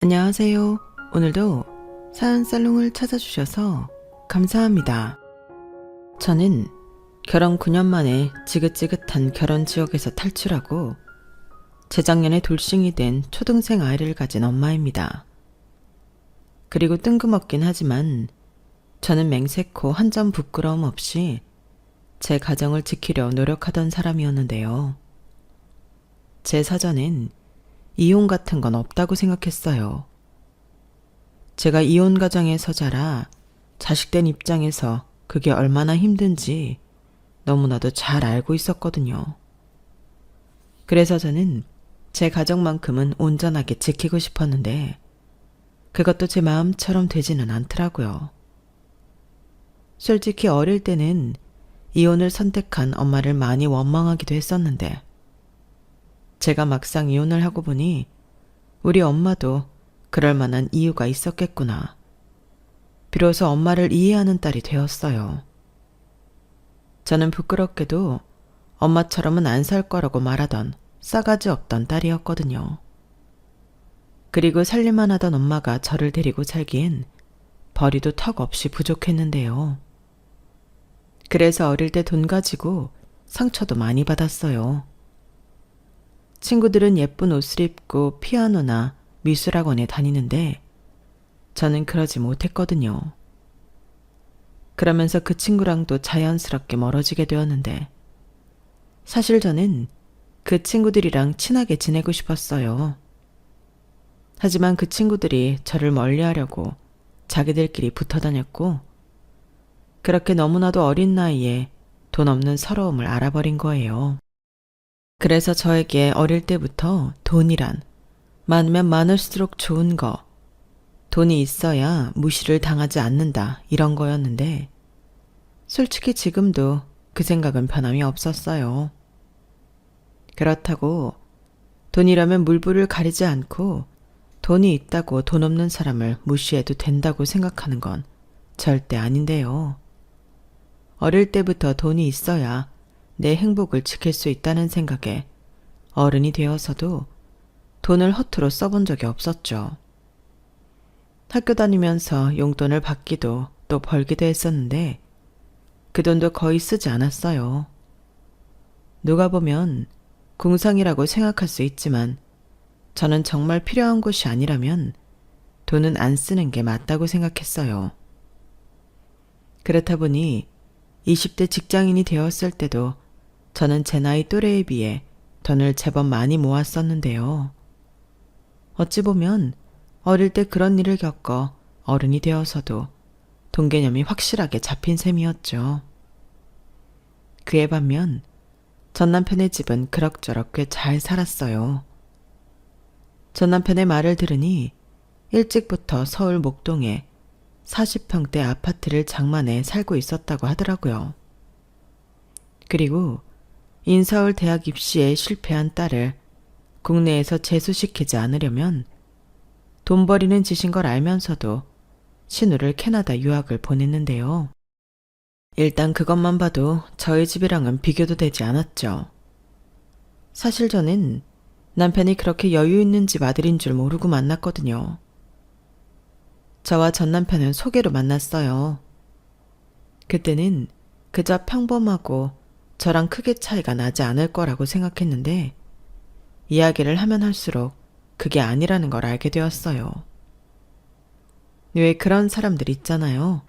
안녕하세요. 오늘도 사연살롱을 찾아주셔서 감사합니다. 저는 결혼 9년 만에 지긋지긋한 결혼 지옥에서 탈출하고 재작년에 돌싱이 된 초등생 아이를 가진 엄마입니다. 그리고 뜬금없긴 하지만 저는 맹세코 한 점 부끄러움 없이 제 가정을 지키려 노력하던 사람이었는데요. 제 사전엔 이혼 같은 건 없다고 생각했어요. 제가 이혼 가정에서 자라 자식된 입장에서 그게 얼마나 힘든지 너무나도 잘 알고 있었거든요. 그래서 저는 제 가정만큼은 온전하게 지키고 싶었는데 그것도 제 마음처럼 되지는 않더라고요. 솔직히 어릴 때는 이혼을 선택한 엄마를 많이 원망하기도 했었는데 제가 막상 이혼을 하고 보니 우리 엄마도 그럴 만한 이유가 있었겠구나. 비로소 엄마를 이해하는 딸이 되었어요. 저는 부끄럽게도 엄마처럼은 안 살 거라고 말하던 싸가지 없던 딸이었거든요. 그리고 살림만 하던 엄마가 저를 데리고 살기엔 벌이도 턱없이 부족했는데요. 그래서 어릴 때 돈 가지고 상처도 많이 받았어요. 친구들은 예쁜 옷을 입고 피아노나 미술학원에 다니는데 저는 그러지 못했거든요. 그러면서 그 친구랑도 자연스럽게 멀어지게 되었는데 사실 저는 그 친구들이랑 친하게 지내고 싶었어요. 하지만 그 친구들이 저를 멀리하려고 자기들끼리 붙어 다녔고 그렇게 너무나도 어린 나이에 돈 없는 서러움을 알아버린 거예요. 그래서 저에게 어릴 때부터 돈이란 많으면 많을수록 좋은 거, 돈이 있어야 무시를 당하지 않는다 이런 거였는데 솔직히 지금도 그 생각은 변함이 없었어요. 그렇다고 돈이라면 물불을 가리지 않고 돈이 있다고 돈 없는 사람을 무시해도 된다고 생각하는 건 절대 아닌데요. 어릴 때부터 돈이 있어야 내 행복을 지킬 수 있다는 생각에 어른이 되어서도 돈을 허투루 써본 적이 없었죠. 학교 다니면서 용돈을 받기도 또 벌기도 했었는데 그 돈도 거의 쓰지 않았어요. 누가 보면 궁상이라고 생각할 수 있지만 저는 정말 필요한 것이 아니라면 돈은 안 쓰는 게 맞다고 생각했어요. 그렇다 보니 20대 직장인이 되었을 때도 저는 제 나이 또래에 비해 돈을 제법 많이 모았었는데요. 어찌 보면 어릴 때 그런 일을 겪어 어른이 되어서도 돈 개념이 확실하게 잡힌 셈이었죠. 그에 반면 전 남편의 집은 그럭저럭 꽤 잘 살았어요. 전 남편의 말을 들으니 일찍부터 서울 목동에 40평대 아파트를 장만해 살고 있었다고 하더라고요. 그리고 인서울 대학 입시에 실패한 딸을 국내에서 재수시키지 않으려면 돈 버리는 짓인 걸 알면서도 신우를 캐나다 유학을 보냈는데요. 일단 그것만 봐도 저희 집이랑은 비교도 되지 않았죠. 사실 저는 남편이 그렇게 여유 있는 집 아들인 줄 모르고 만났거든요. 저와 전 남편은 소개로 만났어요. 그때는 그저 평범하고 저랑 크게 차이가 나지 않을 거라고 생각했는데 이야기를 하면 할수록 그게 아니라는 걸 알게 되었어요. 왜 그런 사람들 있잖아요.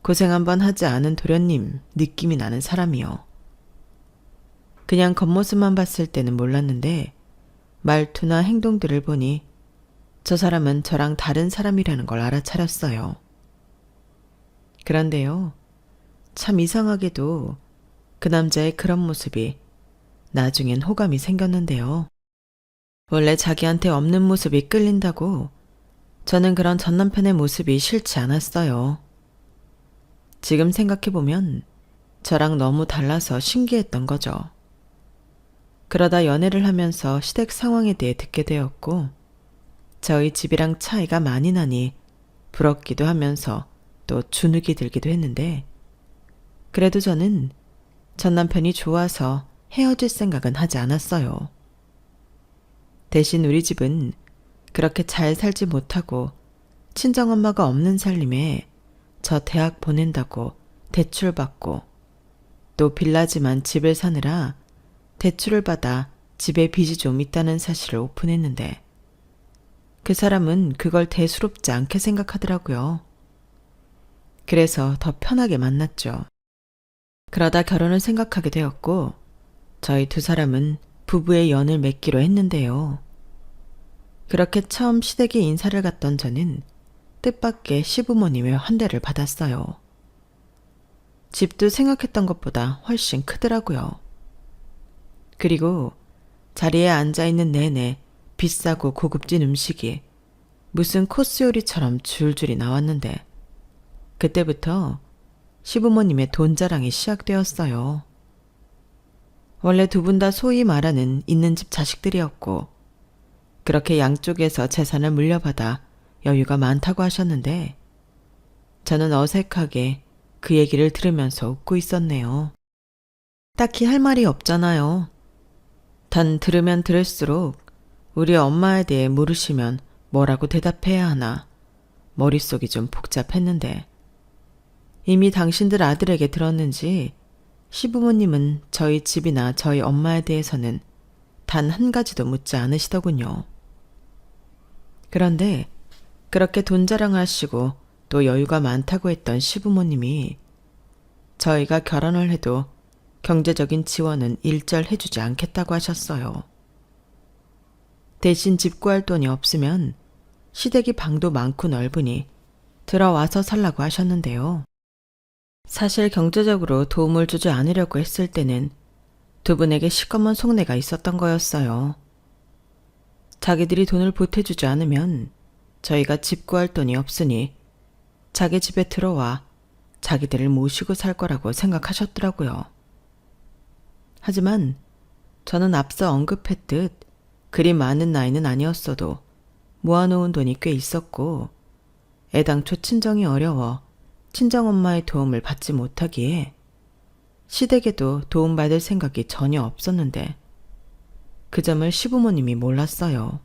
고생 한번 하지 않은 도련님 느낌이 나는 사람이요. 그냥 겉모습만 봤을 때는 몰랐는데 말투나 행동들을 보니 저 사람은 저랑 다른 사람이라는 걸 알아차렸어요. 그런데요, 참 이상하게도 그 남자의 그런 모습이 나중엔 호감이 생겼는데요. 원래 자기한테 없는 모습이 끌린다고 저는 그런 전 남편의 모습이 싫지 않았어요. 지금 생각해보면 저랑 너무 달라서 신기했던 거죠. 그러다 연애를 하면서 시댁 상황에 대해 듣게 되었고 저희 집이랑 차이가 많이 나니 부럽기도 하면서 또 주눅이 들기도 했는데 그래도 저는 전 남편이 좋아서 헤어질 생각은 하지 않았어요. 대신 우리 집은 그렇게 잘 살지 못하고 친정엄마가 없는 살림에 저 대학 보낸다고 대출 받고 또 빌라지만 집을 사느라 대출을 받아 집에 빚이 좀 있다는 사실을 오픈했는데 그 사람은 그걸 대수롭지 않게 생각하더라고요. 그래서 더 편하게 만났죠. 그러다 결혼을 생각하게 되었고 저희 두 사람은 부부의 연을 맺기로 했는데요. 그렇게 처음 시댁에 인사를 갔던 저는 뜻밖의 시부모님의 환대를 받았어요. 집도 생각했던 것보다 훨씬 크더라고요. 그리고 자리에 앉아있는 내내 비싸고 고급진 음식이 무슨 코스 요리처럼 줄줄이 나왔는데 그때부터 시부모님의 돈 자랑이 시작되었어요. 원래 두 분 다 소위 말하는 있는 집 자식들이었고 그렇게 양쪽에서 재산을 물려받아 여유가 많다고 하셨는데 저는 어색하게 그 얘기를 들으면서 웃고 있었네요. 딱히 할 말이 없잖아요. 단 들으면 들을수록 우리 엄마에 대해 물으시면 뭐라고 대답해야 하나 머릿속이 좀 복잡했는데 이미 당신들 아들에게 들었는지 시부모님은 저희 집이나 저희 엄마에 대해서는 단 한 가지도 묻지 않으시더군요. 그런데 그렇게 돈 자랑하시고 또 여유가 많다고 했던 시부모님이 저희가 결혼을 해도 경제적인 지원은 일절 해주지 않겠다고 하셨어요. 대신 집 구할 돈이 없으면 시댁이 방도 많고 넓으니 들어와서 살라고 하셨는데요. 사실 경제적으로 도움을 주지 않으려고 했을 때는 두 분에게 시커먼 속내가 있었던 거였어요. 자기들이 돈을 보태주지 않으면 저희가 집 구할 돈이 없으니 자기 집에 들어와 자기들을 모시고 살 거라고 생각하셨더라고요. 하지만 저는 앞서 언급했듯 그리 많은 나이는 아니었어도 모아놓은 돈이 꽤 있었고 애당초 친정이 어려워 친정엄마의 도움을 받지 못하기에 시댁에도 도움받을 생각이 전혀 없었는데 그 점을 시부모님이 몰랐어요.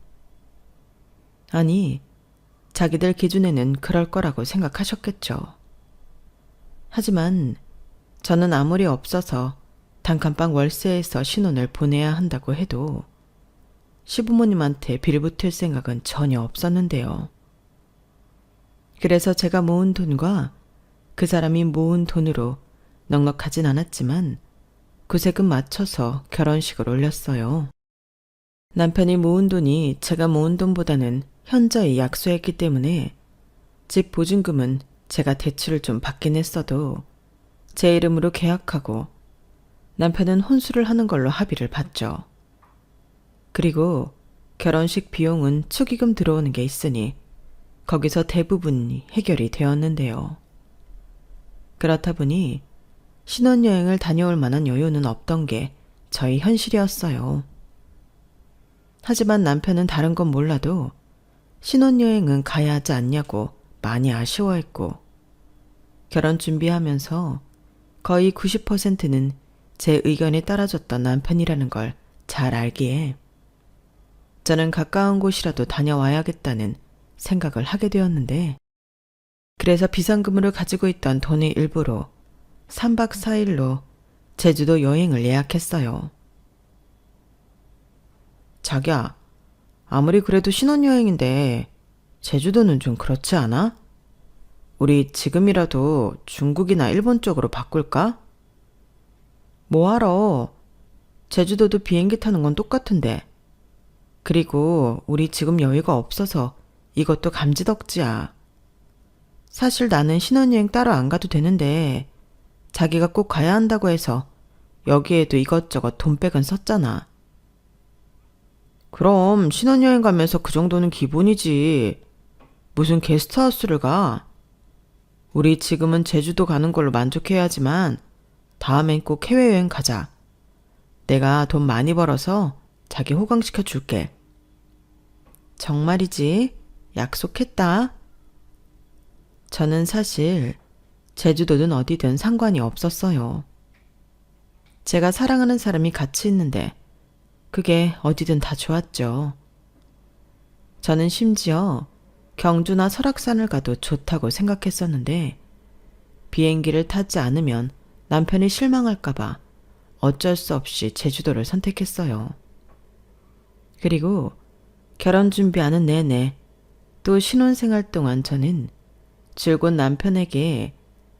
아니, 자기들 기준에는 그럴 거라고 생각하셨겠죠. 하지만 저는 아무리 없어서 단칸방 월세에서 신혼을 보내야 한다고 해도 시부모님한테 빌붙을 생각은 전혀 없었는데요. 그래서 제가 모은 돈과 그 사람이 모은 돈으로 넉넉하진 않았지만 구세금 맞춰서 결혼식을 올렸어요. 남편이 모은 돈이 제가 모은 돈보다는 현저히 약소했기 때문에 집 보증금은 제가 대출을 좀 받긴 했어도 제 이름으로 계약하고 남편은 혼수를 하는 걸로 합의를 봤죠. 그리고 결혼식 비용은 축의금 들어오는 게 있으니 거기서 대부분이 해결이 되었는데요. 그렇다 보니 신혼여행을 다녀올 만한 여유는 없던 게 저희 현실이었어요. 하지만 남편은 다른 건 몰라도 신혼여행은 가야 하지 않냐고 많이 아쉬워했고 결혼 준비하면서 거의 90%는 제 의견에 따라줬던 남편이라는 걸 잘 알기에 저는 가까운 곳이라도 다녀와야겠다는 생각을 하게 되었는데 그래서 비상금으로 가지고 있던 돈의 일부로 3박 4일로 제주도 여행을 예약했어요. 자기야, 아무리 그래도 신혼여행인데 제주도는 좀 그렇지 않아? 우리 지금이라도 중국이나 일본 쪽으로 바꿀까? 뭐하러? 제주도도 비행기 타는 건 똑같은데. 그리고 우리 지금 여유가 없어서 이것도 감지덕지야. 사실 나는 신혼여행 따로 안 가도 되는데 자기가 꼭 가야 한다고 해서 여기에도 이것저것 돈백은 썼잖아. 그럼 신혼여행 가면서 그 정도는 기본이지. 무슨 게스트하우스를 가? 우리 지금은 제주도 가는 걸로 만족해야지만 다음엔 꼭 해외여행 가자. 내가 돈 많이 벌어서 자기 호강시켜 줄게. 정말이지? 약속했다. 저는 사실 제주도든 어디든 상관이 없었어요. 제가 사랑하는 사람이 같이 있는데 그게 어디든 다 좋았죠. 저는 심지어 경주나 설악산을 가도 좋다고 생각했었는데 비행기를 타지 않으면 남편이 실망할까봐 어쩔 수 없이 제주도를 선택했어요. 그리고 결혼 준비하는 내내 또 신혼생활 동안 저는 줄곧 남편에게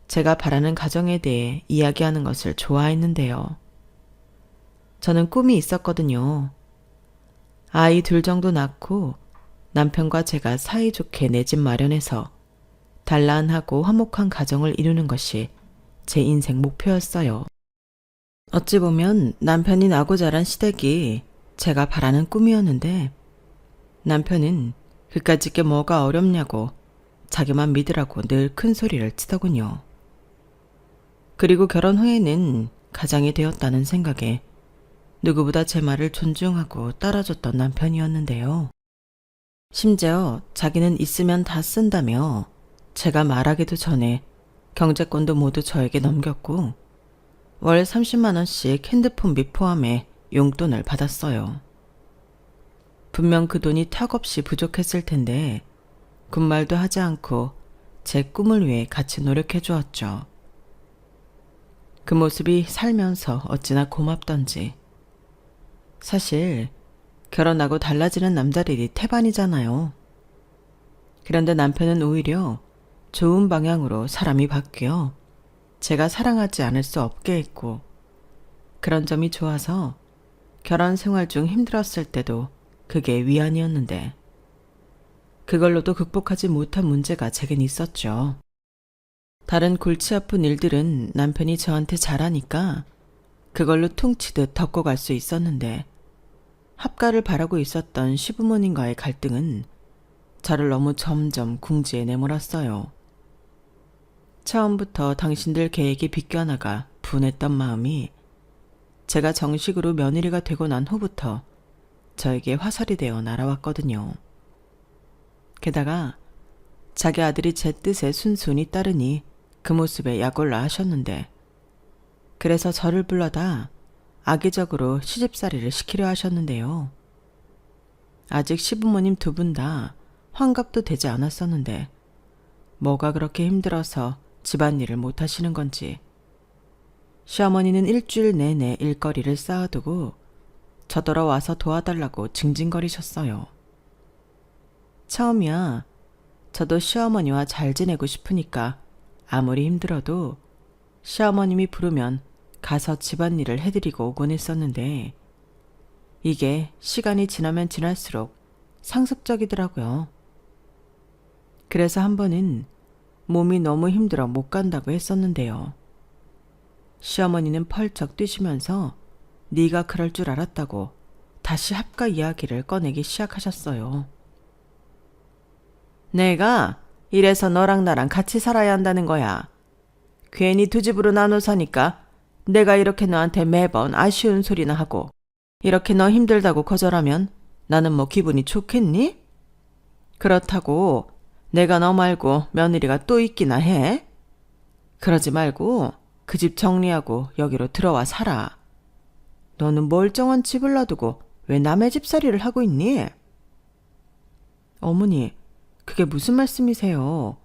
제가 바라는 가정에 대해 이야기하는 것을 좋아했는데요. 저는 꿈이 있었거든요. 아이 둘 정도 낳고 남편과 제가 사이좋게 내 집 마련해서 단란하고 화목한 가정을 이루는 것이 제 인생 목표였어요. 어찌 보면 남편이 나고 자란 시댁이 제가 바라는 꿈이었는데 남편은 그까짓 게 뭐가 어렵냐고 자기만 믿으라고 늘 큰 소리를 치더군요. 그리고 결혼 후에는 가장이 되었다는 생각에 누구보다 제 말을 존중하고 따라줬던 남편이었는데요. 심지어 자기는 있으면 다 쓴다며 제가 말하기도 전에 경제권도 모두 저에게 넘겼고 월 30만 원씩 핸드폰비 포함해 용돈을 받았어요. 분명 그 돈이 턱없이 부족했을 텐데 군말도 하지 않고 제 꿈을 위해 같이 노력해 주었죠. 그 모습이 살면서 어찌나 고맙던지. 사실 결혼하고 달라지는 남자들이 태반이잖아요. 그런데 남편은 오히려 좋은 방향으로 사람이 바뀌어 제가 사랑하지 않을 수 없게 했고 그런 점이 좋아서 결혼 생활 중 힘들었을 때도 그게 위안이었는데 그걸로도 극복하지 못한 문제가 제겐 있었죠. 다른 골치 아픈 일들은 남편이 저한테 잘하니까 그걸로 퉁치듯 덮고 갈 수 있었는데 합가를 바라고 있었던 시부모님과의 갈등은 저를 너무 점점 궁지에 내몰았어요. 처음부터 당신들 계획이 비껴나가 분했던 마음이 제가 정식으로 며느리가 되고 난 후부터 저에게 화살이 되어 날아왔거든요. 게다가 자기 아들이 제 뜻에 순순히 따르니 그 모습에 약올라 하셨는데 그래서 저를 불러다 악의적으로 시집살이를 시키려 하셨는데요. 아직 시부모님 두 분 다 환갑도 되지 않았었는데 뭐가 그렇게 힘들어서 집안일을 못 하시는 건지 시어머니는 일주일 내내 일거리를 쌓아두고 저더러 와서 도와달라고 징징거리셨어요. 처음이야 저도 시어머니와 잘 지내고 싶으니까 아무리 힘들어도 시어머님이 부르면 가서 집안일을 해드리고 오곤 했었는데 이게 시간이 지나면 지날수록 상습적이더라고요. 그래서 한 번은 몸이 너무 힘들어 못 간다고 했었는데요. 시어머니는 펄쩍 뛰시면서 네가 그럴 줄 알았다고 다시 합가 이야기를 꺼내기 시작하셨어요. 내가 이래서 너랑 나랑 같이 살아야 한다는 거야. 괜히 두 집으로 나눠 사니까 내가 이렇게 너한테 매번 아쉬운 소리나 하고 이렇게 너 힘들다고 거절하면 나는 뭐 기분이 좋겠니? 그렇다고 내가 너 말고 며느리가 또 있기나 해? 그러지 말고 그 집 정리하고 여기로 들어와 살아. 너는 멀쩡한 집을 놔두고 왜 남의 집살이를 하고 있니? 어머니, 그게 무슨 말씀이세요?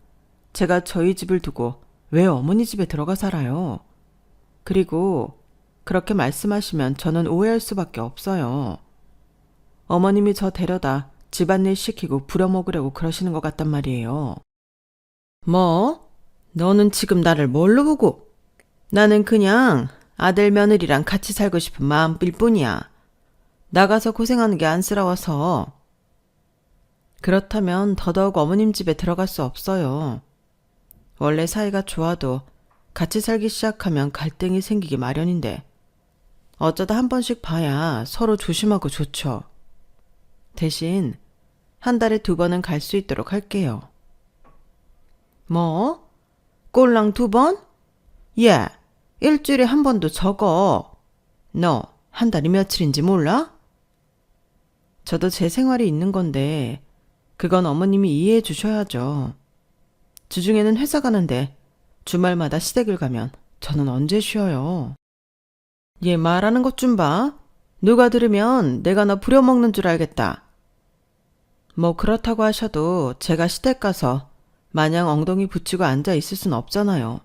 제가 저희 집을 두고 왜 어머니 집에 들어가 살아요? 그리고 그렇게 말씀하시면 저는 오해할 수밖에 없어요. 어머님이 저 데려다 집안일 시키고 부려먹으려고 그러시는 것 같단 말이에요. 뭐? 너는 지금 나를 뭘로 보고? 나는 그냥 아들 며느리랑 같이 살고 싶은 마음일 뿐이야. 나가서 고생하는 게 안쓰러워서. 그렇다면 더더욱 어머님 집에 들어갈 수 없어요. 원래 사이가 좋아도 같이 살기 시작하면 갈등이 생기기 마련인데 어쩌다 한 번씩 봐야 서로 조심하고 좋죠. 대신 한 달에 2번은 갈 수 있도록 할게요. 뭐? 꼴랑 2번? 예, 일주일에 한 번도 적어. 너 한 달이 며칠인지 몰라? 저도 제 생활이 있는 건데 그건 어머님이 이해해 주셔야죠. 주중에는 회사 가는데 주말마다 시댁을 가면 저는 언제 쉬어요. 얘 말하는 것 좀 봐. 누가 들으면 내가 너 부려먹는 줄 알겠다. 뭐 그렇다고 하셔도 제가 시댁 가서 마냥 엉덩이 붙이고 앉아 있을 순 없잖아요.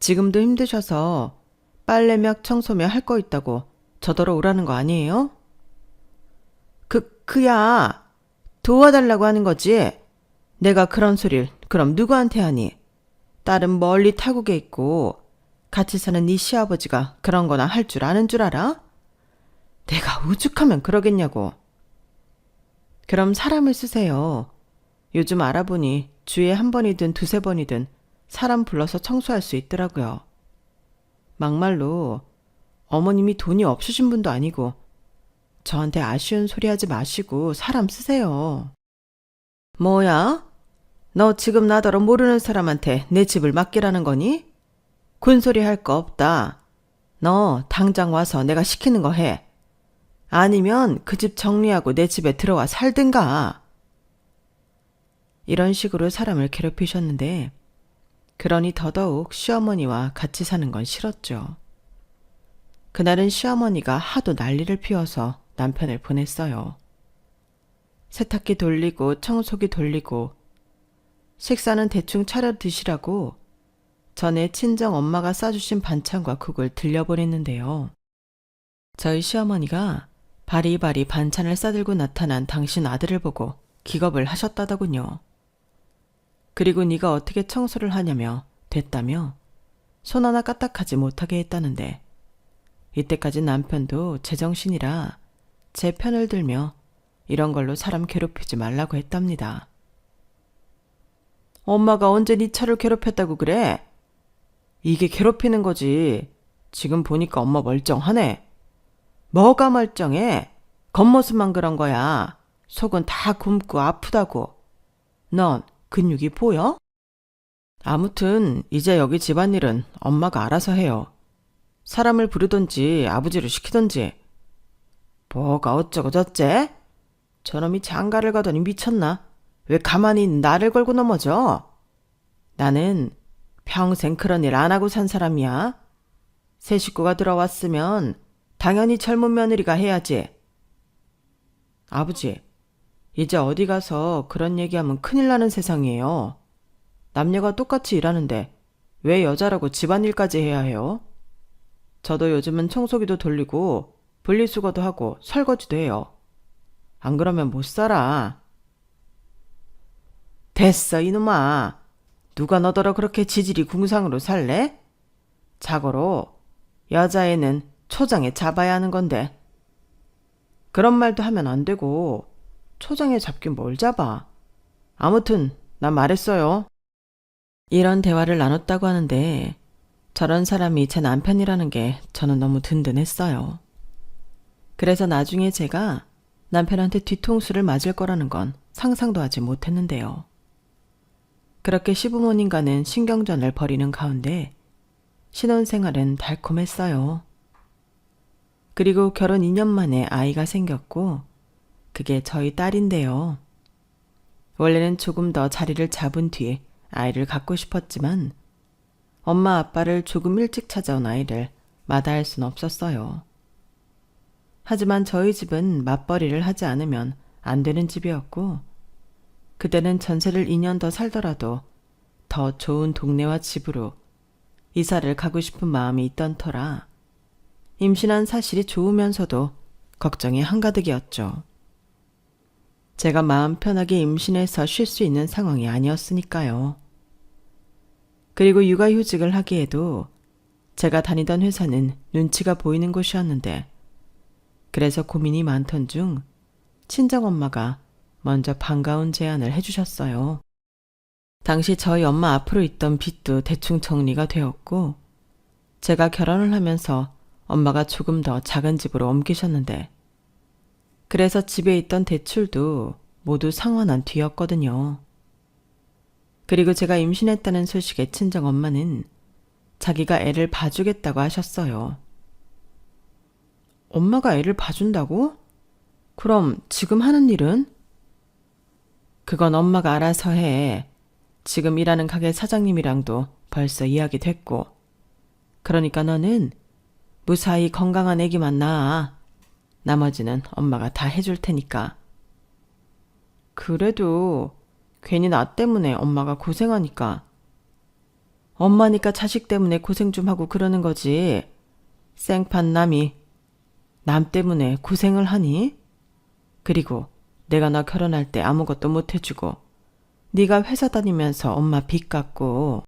지금도 힘드셔서 빨래며 청소며 할 거 있다고 저더러 오라는 거 아니에요? 그야 도와달라고 하는 거지. 내가 그런 소리를 그럼 누구한테 하니? 딸은 멀리 타국에 있고 같이 사는 네 시아버지가 그런 거나 할 줄 아는 줄 알아? 내가 오죽하면 그러겠냐고. 그럼 사람을 쓰세요. 요즘 알아보니 주에 한 번이든 두세 번이든 사람 불러서 청소할 수 있더라고요. 막말로 어머님이 돈이 없으신 분도 아니고 저한테 아쉬운 소리 하지 마시고 사람 쓰세요. 뭐야? 너 지금 나더러 모르는 사람한테 내 집을 맡기라는 거니? 군소리 할 거 없다. 너 당장 와서 내가 시키는 거 해. 아니면 그 집 정리하고 내 집에 들어와 살든가. 이런 식으로 사람을 괴롭히셨는데 그러니 더더욱 시어머니와 같이 사는 건 싫었죠. 그날은 시어머니가 하도 난리를 피워서 남편을 보냈어요. 세탁기 돌리고 청소기 돌리고 식사는 대충 차려 드시라고 전에 친정 엄마가 싸주신 반찬과 국을 들려보냈는데요. 저희 시어머니가 바리바리 반찬을 싸들고 나타난 당신 아들을 보고 기겁을 하셨다더군요. 그리고 네가 어떻게 청소를 하냐며 됐다며 손 하나 까딱하지 못하게 했다는데 이때까지 남편도 제정신이라 제 편을 들며 이런 걸로 사람 괴롭히지 말라고 했답니다. 엄마가 언제 네 차를 괴롭혔다고 그래? 이게 괴롭히는 거지. 지금 보니까 엄마 멀쩡하네. 뭐가 멀쩡해? 겉모습만 그런 거야. 속은 다 굶고 아프다고. 넌 근육이 보여? 아무튼 이제 여기 집안일은 엄마가 알아서 해요. 사람을 부르든지 아버지를 시키든지. 뭐가 어쩌고 저째? 저놈이 장가를 가더니 미쳤나? 왜 가만히 나를 걸고 넘어져? 나는 평생 그런 일 안 하고 산 사람이야. 새 식구가 들어왔으면 당연히 젊은 며느리가 해야지. 아버지, 이제 어디 가서 그런 얘기하면 큰일 나는 세상이에요. 남녀가 똑같이 일하는데 왜 여자라고 집안일까지 해야 해요? 저도 요즘은 청소기도 돌리고 분리수거도 하고 설거지도 해요. 안 그러면 못 살아. 됐어 이놈아. 누가 너더러 그렇게 지질이 궁상으로 살래? 자고로 여자애는 초장에 잡아야 하는 건데. 그런 말도 하면 안 되고 초장에 잡긴 뭘 잡아. 아무튼 난 말했어요. 이런 대화를 나눴다고 하는데 저런 사람이 제 남편이라는 게 저는 너무 든든했어요. 그래서 나중에 제가 남편한테 뒤통수를 맞을 거라는 건 상상도 하지 못했는데요. 그렇게 시부모님과는 신경전을 벌이는 가운데 신혼생활은 달콤했어요. 그리고 결혼 2년 만에 아이가 생겼고 그게 저희 딸인데요. 원래는 조금 더 자리를 잡은 뒤 아이를 갖고 싶었지만 엄마 아빠를 조금 일찍 찾아온 아이를 마다할 순 없었어요. 하지만 저희 집은 맞벌이를 하지 않으면 안 되는 집이었고 그때는 전세를 2년 더 살더라도 더 좋은 동네와 집으로 이사를 가고 싶은 마음이 있던 터라 임신한 사실이 좋으면서도 걱정이 한가득이었죠. 제가 마음 편하게 임신해서 쉴 수 있는 상황이 아니었으니까요. 그리고 육아휴직을 하기에도 제가 다니던 회사는 눈치가 보이는 곳이었는데 그래서 고민이 많던 중 친정엄마가 먼저 반가운 제안을 해주셨어요. 당시 저희 엄마 앞으로 있던 빚도 대충 정리가 되었고 제가 결혼을 하면서 엄마가 조금 더 작은 집으로 옮기셨는데 그래서 집에 있던 대출도 모두 상환한 뒤였거든요. 그리고 제가 임신했다는 소식에 친정엄마는 자기가 애를 봐주겠다고 하셨어요. 엄마가 애를 봐준다고? 그럼 지금 하는 일은? 그건 엄마가 알아서 해. 지금 일하는 가게 사장님이랑도 벌써 이야기 됐고. 그러니까 너는 무사히 건강한 애기만 낳아. 나머지는 엄마가 다 해줄 테니까. 그래도 괜히 나 때문에 엄마가 고생하니까. 엄마니까 자식 때문에 고생 좀 하고 그러는 거지. 생판 남이 남 때문에 고생을 하니? 그리고 내가 나 결혼할 때 아무것도 못 해주고 네가 회사 다니면서 엄마 빚 갚고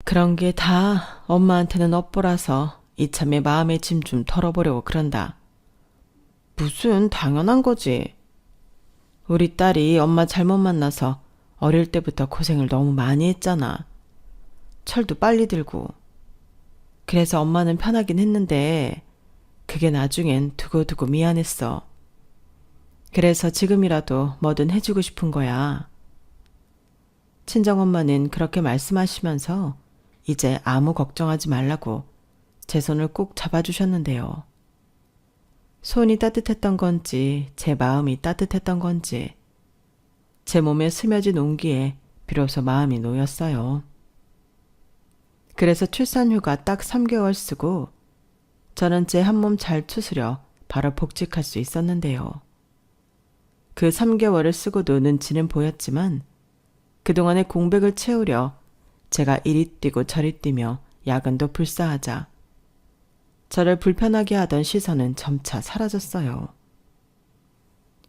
그런 게 다 엄마한테는 업보라서 이참에 마음의 짐 좀 털어보려고 그런다. 무슨 당연한 거지. 우리 딸이 엄마 잘못 만나서 어릴 때부터 고생을 너무 많이 했잖아. 철도 빨리 들고. 그래서 엄마는 편하긴 했는데 그게 나중엔 두고두고 미안했어. 그래서 지금이라도 뭐든 해주고 싶은 거야. 친정엄마는 그렇게 말씀하시면서 이제 아무 걱정하지 말라고 제 손을 꼭 잡아주셨는데요. 손이 따뜻했던 건지 제 마음이 따뜻했던 건지 제 몸에 스며진 온기에 비로소 마음이 놓였어요. 그래서 출산휴가 딱 3개월 쓰고 저는 제 한 몸 잘 추스려 바로 복직할 수 있었는데요. 그 3개월을 쓰고도 눈치는 보였지만 그동안의 공백을 채우려 제가 이리 뛰고 저리 뛰며 야근도 불사하자 저를 불편하게 하던 시선은 점차 사라졌어요.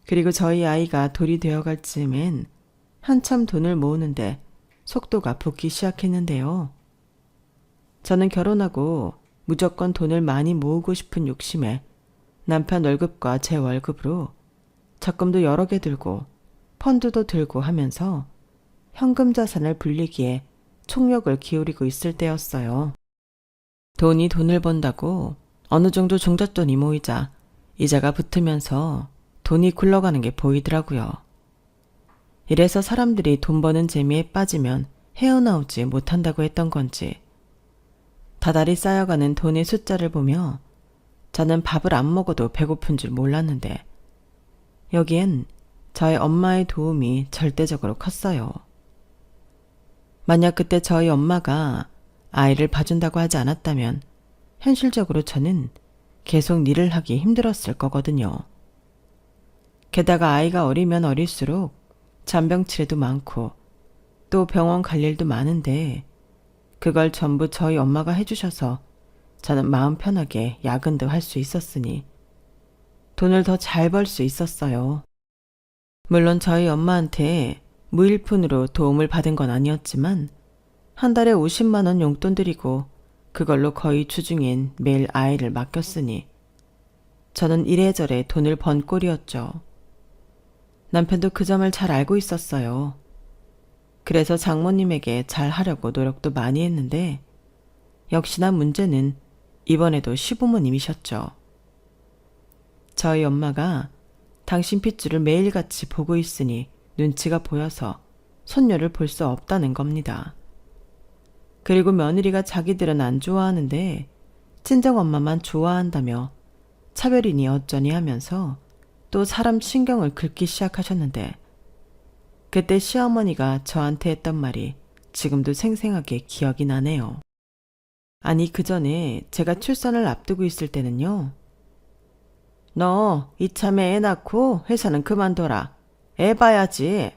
그리고 저희 아이가 돌이 되어갈 즈음엔 한참 돈을 모으는데 속도가 붙기 시작했는데요. 저는 결혼하고 무조건 돈을 많이 모으고 싶은 욕심에 남편 월급과 제 월급으로 적금도 여러 개 들고 펀드도 들고 하면서 현금 자산을 불리기에 총력을 기울이고 있을 때였어요. 돈이 돈을 번다고 어느 정도 종잣돈이 모이자 이자가 붙으면서 돈이 굴러가는 게 보이더라고요. 이래서 사람들이 돈 버는 재미에 빠지면 헤어나오지 못한다고 했던 건지 다달이 쌓여가는 돈의 숫자를 보며 저는 밥을 안 먹어도 배고픈 줄 몰랐는데 여기엔 저희 엄마의 도움이 절대적으로 컸어요. 만약 그때 저희 엄마가 아이를 봐준다고 하지 않았다면 현실적으로 저는 계속 일을 하기 힘들었을 거거든요. 게다가 아이가 어리면 어릴수록 잔병치레도 많고 또 병원 갈 일도 많은데 그걸 전부 저희 엄마가 해주셔서 저는 마음 편하게 야근도 할 수 있었으니 돈을 더 잘 벌 수 있었어요. 물론 저희 엄마한테 무일푼으로 도움을 받은 건 아니었지만 한 달에 50만 원 용돈 드리고 그걸로 거의 주중엔 매일 아이를 맡겼으니 저는 이래저래 돈을 번 꼴이었죠. 남편도 그 점을 잘 알고 있었어요. 그래서 장모님에게 잘 하려고 노력도 많이 했는데 역시나 문제는 이번에도 시부모님이셨죠. 저희 엄마가 당신 핏줄을 매일같이 보고 있으니 눈치가 보여서 손녀를 볼 수 없다는 겁니다. 그리고 며느리가 자기들은 안 좋아하는데 친정엄마만 좋아한다며 차별이니 어쩌니 하면서 또 사람 신경을 긁기 시작하셨는데 그때 시어머니가 저한테 했던 말이 지금도 생생하게 기억이 나네요. 아니 그 전에 제가 출산을 앞두고 있을 때는요. 너 이참에 애 낳고 회사는 그만둬라. 애 봐야지.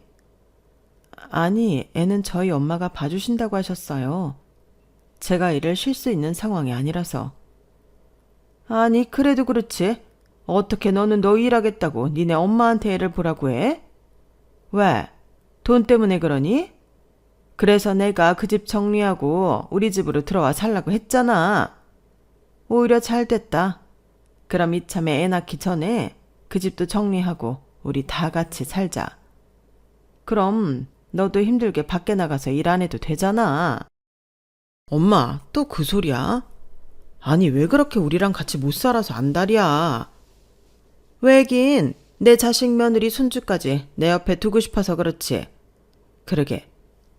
아니 애는 저희 엄마가 봐주신다고 하셨어요. 제가 일을 쉴 수 있는 상황이 아니라서. 아니 그래도 그렇지. 어떻게 너는 너 일하겠다고 니네 엄마한테 애를 보라고 해? 왜? 돈 때문에 그러니? 그래서 내가 그 집 정리하고 우리 집으로 들어와 살라고 했잖아. 오히려 잘 됐다. 그럼 이참에 애 낳기 전에 그 집도 정리하고 우리 다 같이 살자. 그럼 너도 힘들게 밖에 나가서 일 안 해도 되잖아. 엄마, 또 그 소리야? 아니 왜 그렇게 우리랑 같이 못 살아서 안달이야. 왜긴 내 자식 며느리 손주까지 내 옆에 두고 싶어서 그렇지. 그러게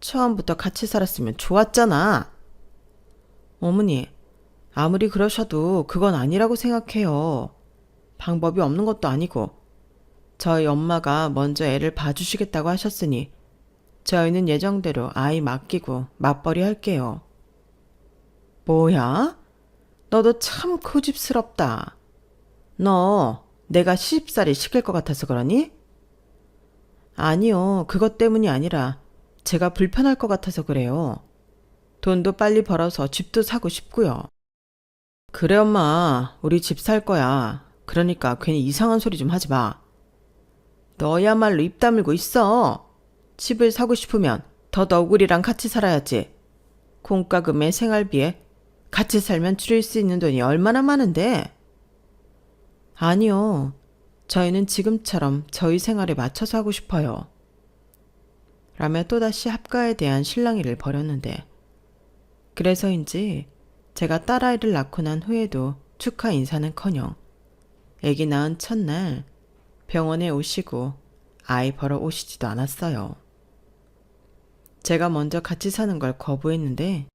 처음부터 같이 살았으면 좋았잖아. 어머니, 아무리 그러셔도 그건 아니라고 생각해요. 방법이 없는 것도 아니고 저희 엄마가 먼저 애를 봐주시겠다고 하셨으니 저희는 예정대로 아이 맡기고 맞벌이 할게요. 뭐야? 너도 참 고집스럽다. 너 내가 시집살이 시킬 것 같아서 그러니? 아니요, 그것 때문이 아니라 제가 불편할 것 같아서 그래요. 돈도 빨리 벌어서 집도 사고 싶고요. 그래, 엄마. 우리 집 살 거야. 그러니까 괜히 이상한 소리 좀 하지 마. 너야말로 입 다물고 있어. 집을 사고 싶으면 더더욱 우리랑 같이 살아야지. 공과금에 생활비에 같이 살면 줄일 수 있는 돈이 얼마나 많은데. 아니요. 저희는 지금처럼 저희 생활에 맞춰서 하고 싶어요. 라며 또다시 합가에 대한 실랑이를 벌였는데, 그래서인지 제가 딸아이를 낳고 난 후에도 축하 인사는커녕 아기 낳은 첫날 병원에 오시고 아이 보러 오시지도 않았어요. 제가 먼저 같이 사는 걸 거부했는데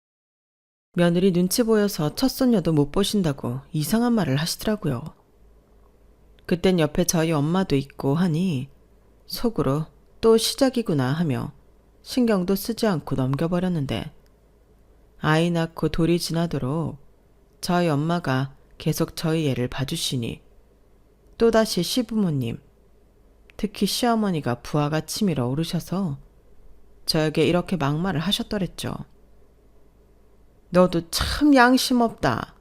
며느리 눈치 보여서 첫손녀도 못 보신다고 이상한 말을 하시더라고요. 그땐 옆에 저희 엄마도 있고 하니 속으로 또 시작이구나 하며 신경도 쓰지 않고 넘겨버렸는데, 아이 낳고 돌이 지나도록 저희 엄마가 계속 저희 애를 봐주시니 또다시 시부모님, 특히 시어머니가 부하가 치밀어 오르셔서 저에게 이렇게 막말을 하셨더랬죠. 너도 참 양심 없다.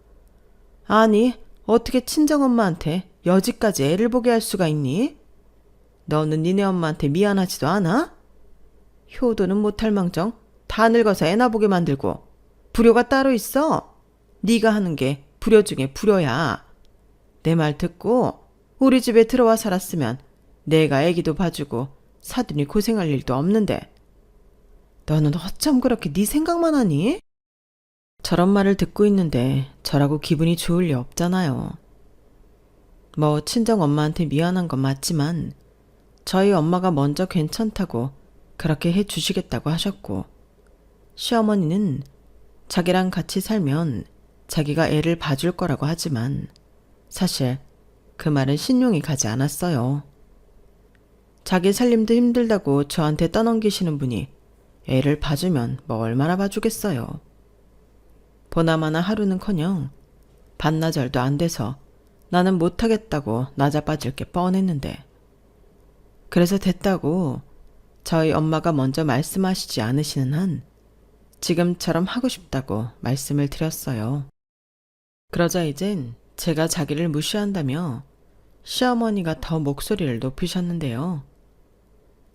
아니, 어떻게 친정엄마한테 여지까지 애를 보게 할 수가 있니? 너는 니네 엄마한테 미안하지도 않아? 효도는 못할 망정 다 늙어서 애나 보게 만들고 불효가 따로 있어. 네가 하는 게 불효 중에 불효야. 내 말 듣고 우리 집에 들어와 살았으면 내가 애기도 봐주고 사돈이 고생할 일도 없는데 너는 어쩜 그렇게 네 생각만 하니? 저런 말을 듣고 있는데 저라고 기분이 좋을 리 없잖아요. 뭐 친정 엄마한테 미안한 건 맞지만 저희 엄마가 먼저 괜찮다고 그렇게 해주시겠다고 하셨고, 시어머니는 자기랑 같이 살면 자기가 애를 봐줄 거라고 하지만 사실 그 말은 신용이 가지 않았어요. 자기 살림도 힘들다고 저한테 떠넘기시는 분이 애를 봐주면 뭐 얼마나 봐주겠어요. 보나마나 하루는커녕 반나절도 안 돼서 나는 못하겠다고 나자빠질 게 뻔했는데, 그래서 됐다고 저희 엄마가 먼저 말씀하시지 않으시는 한 지금처럼 하고 싶다고 말씀을 드렸어요. 그러자 이젠 제가 자기를 무시한다며 시어머니가 더 목소리를 높이셨는데요.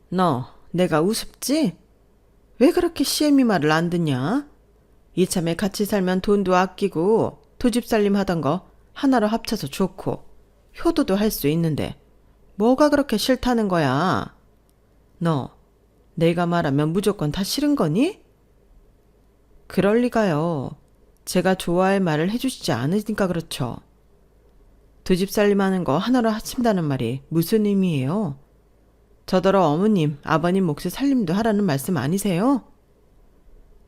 너 내가 우습지? 왜 그렇게 시애미 말을 안 듣냐? 이참에 같이 살면 돈도 아끼고 두 집 살림 하던 거 하나로 합쳐서 좋고 효도도 할 수 있는데 뭐가 그렇게 싫다는 거야? 너 내가 말하면 무조건 다 싫은 거니? 그럴 리가요. 제가 좋아할 말을 해주시지 않으니까 그렇죠. 두 집 살림하는 거 하나로 합친다는 말이 무슨 의미예요? 저더러 어머님, 아버님 몫의 살림도 하라는 말씀 아니세요?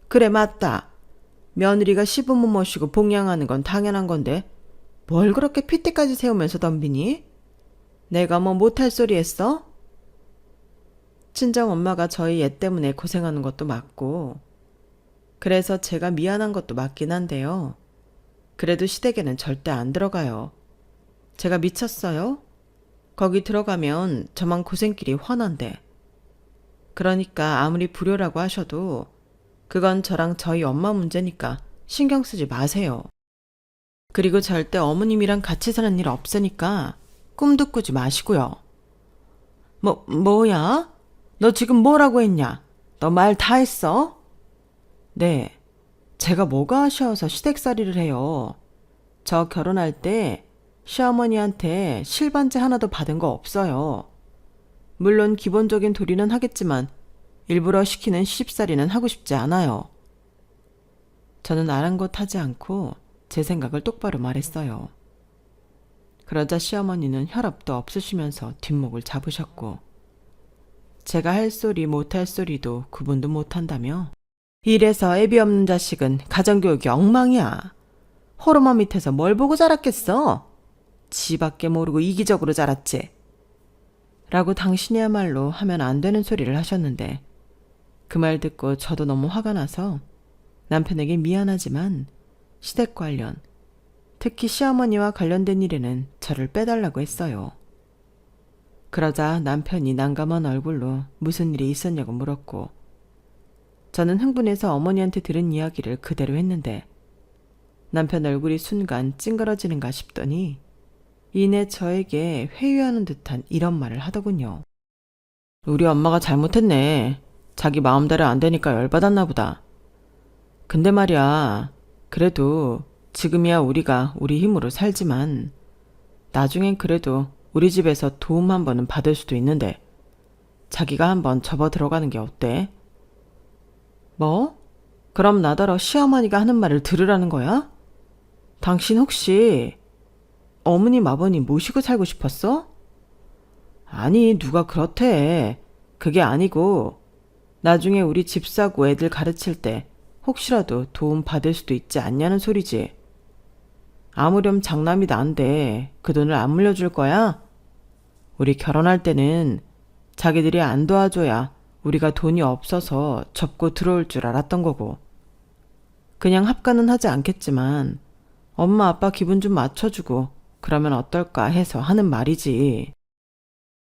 그래, 맞다. 며느리가 시부모 모시고 봉양하는 건 당연한 건데 뭘 그렇게 핏대까지 세우면서 덤비니? 내가 뭐 못할 소리 했어? 친정 엄마가 저희 애 때문에 고생하는 것도 맞고 그래서 제가 미안한 것도 맞긴 한데요. 그래도 시댁에는 절대 안 들어가요. 제가 미쳤어요? 거기 들어가면 저만 고생길이 훤한데. 그러니까 아무리 불효라고 하셔도 그건 저랑 저희 엄마 문제니까 신경 쓰지 마세요. 그리고 절대 어머님이랑 같이 사는 일 없으니까 꿈도 꾸지 마시고요. 뭐야? 너 지금 뭐라고 했냐? 너 말 다 했어? 네, 제가 뭐가 아쉬워서 시댁살이를 해요. 저 결혼할 때 시어머니한테 실반지 하나도 받은 거 없어요. 물론 기본적인 도리는 하겠지만 일부러 시키는 시집살이는 하고 싶지 않아요. 저는 아랑곳하지 않고 제 생각을 똑바로 말했어요. 그러자 시어머니는 혈압도 없으시면서 뒷목을 잡으셨고, 제가 할 소리 못할 소리도 구분도 못한다며 이래서 애비 없는 자식은 가정교육이 엉망이야. 호르몬 밑에서 뭘 보고 자랐겠어? 지밖에 모르고 이기적으로 자랐지. 라고 당신이야말로 하면 안 되는 소리를 하셨는데, 그 말 듣고 저도 너무 화가 나서 남편에게 미안하지만 시댁 관련, 특히 시어머니와 관련된 일에는 저를 빼달라고 했어요. 그러자 남편이 난감한 얼굴로 무슨 일이 있었냐고 물었고, 저는 흥분해서 어머니한테 들은 이야기를 그대로 했는데 남편 얼굴이 순간 찡그러지는가 싶더니 이내 저에게 회유하는 듯한 이런 말을 하더군요. 우리 엄마가 잘못했네. 자기 마음대로 안 되니까 열받았나 보다. 근데 말이야, 그래도 지금이야 우리가 우리 힘으로 살지만 나중엔 그래도 우리 집에서 도움 한 번은 받을 수도 있는데 자기가 한번 접어 들어가는 게 어때? 뭐? 그럼 나더러 시어머니가 하는 말을 들으라는 거야? 당신 혹시 어머님 아버님 모시고 살고 싶었어? 아니, 누가 그렇대. 그게 아니고 나중에 우리 집 사고 애들 가르칠 때 혹시라도 도움 받을 수도 있지 않냐는 소리지. 아무렴 장남이 난데 그 돈을 안 물려줄 거야? 우리 결혼할 때는 자기들이 안 도와줘야 우리가 돈이 없어서 접고 들어올 줄 알았던 거고. 그냥 합가는 하지 않겠지만 엄마 아빠 기분 좀 맞춰주고 그러면 어떨까 해서 하는 말이지.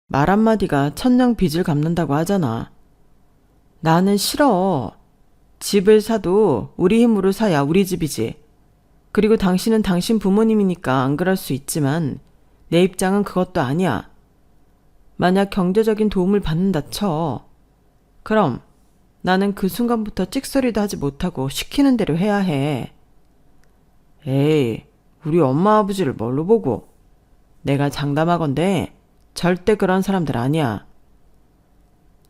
말 한마디가 천냥 빚을 갚는다고 하잖아. 나는 싫어. 집을 사도 우리 힘으로 사야 우리 집이지. 그리고 당신은 당신 부모님이니까 안 그럴 수 있지만 내 입장은 그것도 아니야. 만약 경제적인 도움을 받는다 쳐. 그럼 나는 그 순간부터 찍소리도 하지 못하고 시키는 대로 해야 해. 에이, 우리 엄마 아버지를 뭘로 보고. 내가 장담하건대 절대 그런 사람들 아니야.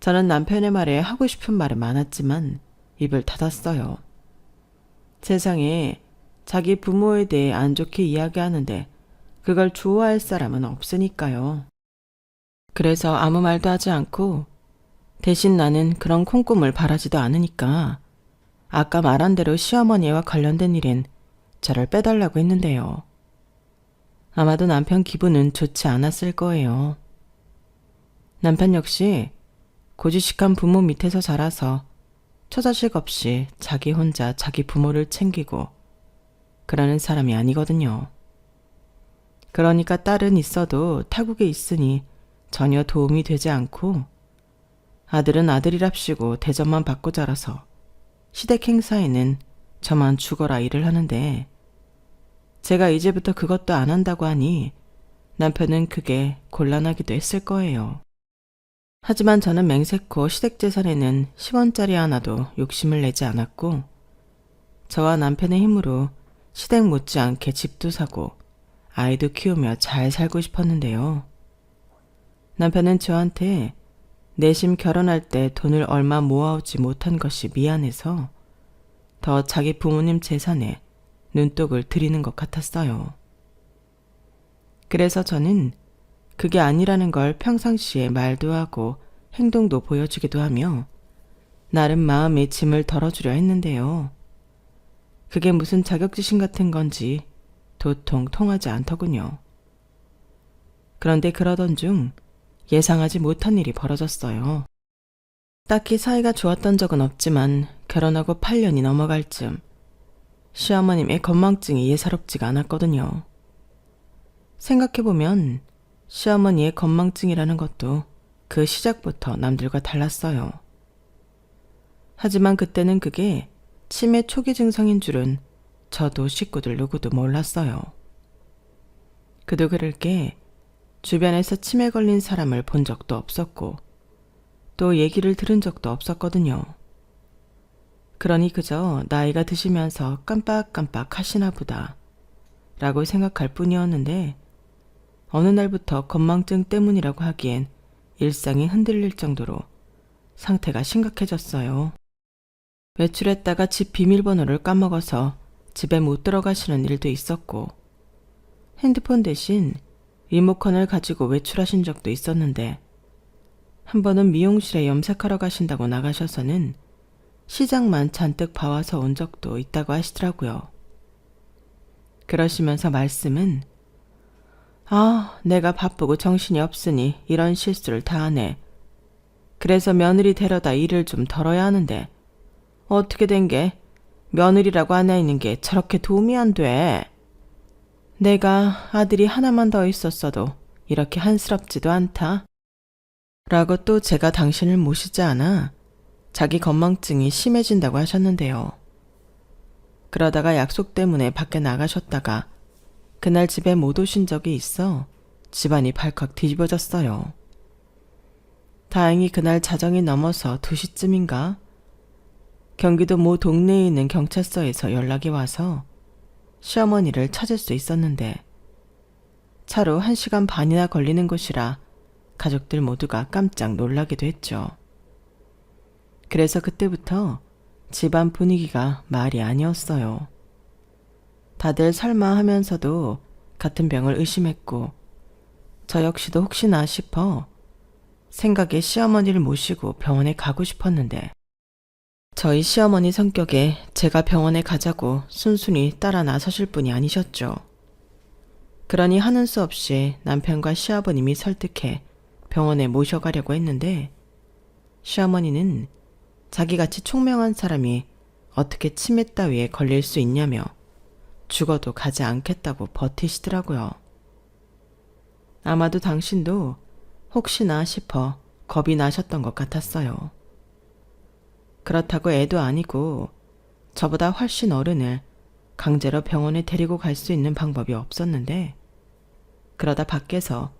저는 남편의 말에 하고 싶은 말은 많았지만 입을 닫았어요. 세상에 자기 부모에 대해 안 좋게 이야기하는데 그걸 좋아할 사람은 없으니까요. 그래서 아무 말도 하지 않고 대신 나는 그런 콩꿈을 바라지도 않으니까 아까 말한 대로 시어머니와 관련된 일엔 저를 빼달라고 했는데요. 아마도 남편 기분은 좋지 않았을 거예요. 남편 역시 고지식한 부모 밑에서 자라서 처자식 없이 자기 혼자 자기 부모를 챙기고 그러는 사람이 아니거든요. 그러니까 딸은 있어도 타국에 있으니 전혀 도움이 되지 않고 아들은 아들이랍시고 대접만 받고 자라서 시댁 행사에는 저만 죽어라 일을 하는데 제가 이제부터 그것도 안 한다고 하니 남편은 그게 곤란하기도 했을 거예요. 하지만 저는 맹세코 시댁 재산에는 10원짜리 하나도 욕심을 내지 않았고 저와 남편의 힘으로 시댁 못지않게 집도 사고 아이도 키우며 잘 살고 싶었는데요. 남편은 저한테 내심 결혼할 때 돈을 얼마 모아오지 못한 것이 미안해서 더 자기 부모님 재산에 눈독을 들이는 것 같았어요. 그래서 저는 그게 아니라는 걸 평상시에 말도 하고 행동도 보여주기도 하며 나름 마음의 짐을 덜어주려 했는데요. 그게 무슨 자격지심 같은 건지 도통 통하지 않더군요. 그런데 그러던 중 예상하지 못한 일이 벌어졌어요. 딱히 사이가 좋았던 적은 없지만 결혼하고 8년이 넘어갈 즈음 시어머님의 건망증이 예사롭지가 않았거든요. 생각해보면 시어머니의 건망증이라는 것도 그 시작부터 남들과 달랐어요. 하지만 그때는 그게 치매 초기 증상인 줄은 저도 식구들 누구도 몰랐어요. 그도 그럴 게 주변에서 치매 걸린 사람을 본 적도 없었고 또 얘기를 들은 적도 없었거든요. 그러니 그저 나이가 드시면서 깜빡깜빡 하시나 보다 라고 생각할 뿐이었는데 어느 날부터 건망증 때문이라고 하기엔 일상이 흔들릴 정도로 상태가 심각해졌어요. 외출했다가 집 비밀번호를 까먹어서 집에 못 들어가시는 일도 있었고 핸드폰 대신 리모컨을 가지고 외출하신 적도 있었는데 한 번은 미용실에 염색하러 가신다고 나가셔서는 시장만 잔뜩 봐와서 온 적도 있다고 하시더라고요. 그러시면서 말씀은 내가 바쁘고 정신이 없으니 이런 실수를 다 하네. 그래서 며느리 데려다 일을 좀 덜어야 하는데 어떻게 된 게 며느리라고 하나 있는 게 저렇게 도움이 안 돼. 내가 아들이 하나만 더 있었어도 이렇게 한스럽지도 않다. 라고 또 제가 당신을 모시지 않아 자기 건망증이 심해진다고 하셨는데요. 그러다가 약속 때문에 밖에 나가셨다가 그날 집에 못 오신 적이 있어 집안이 발칵 뒤집어졌어요. 다행히 그날 자정이 넘어서 2시쯤인가 경기도 모 동네에 있는 경찰서에서 연락이 와서 시어머니를 찾을 수 있었는데 차로 1시간 반이나 걸리는 곳이라 가족들 모두가 깜짝 놀라기도 했죠. 그래서 그때부터 집안 분위기가 말이 아니었어요. 다들 설마 하면서도 같은 병을 의심했고 저 역시도 혹시나 싶어 생각에 시어머니를 모시고 병원에 가고 싶었는데 저희 시어머니 성격에 제가 병원에 가자고 순순히 따라 나서실 분이 아니셨죠. 그러니 하는 수 없이 남편과 시아버님이 설득해 병원에 모셔가려고 했는데 시어머니는 자기같이 총명한 사람이 어떻게 치매 따위에 걸릴 수 있냐며 죽어도 가지 않겠다고 버티시더라고요. 아마도 당신도 혹시나 싶어 겁이 나셨던 것 같았어요. 그렇다고 애도 아니고 저보다 훨씬 어른을 강제로 병원에 데리고 갈 수 있는 방법이 없었는데 그러다 밖에서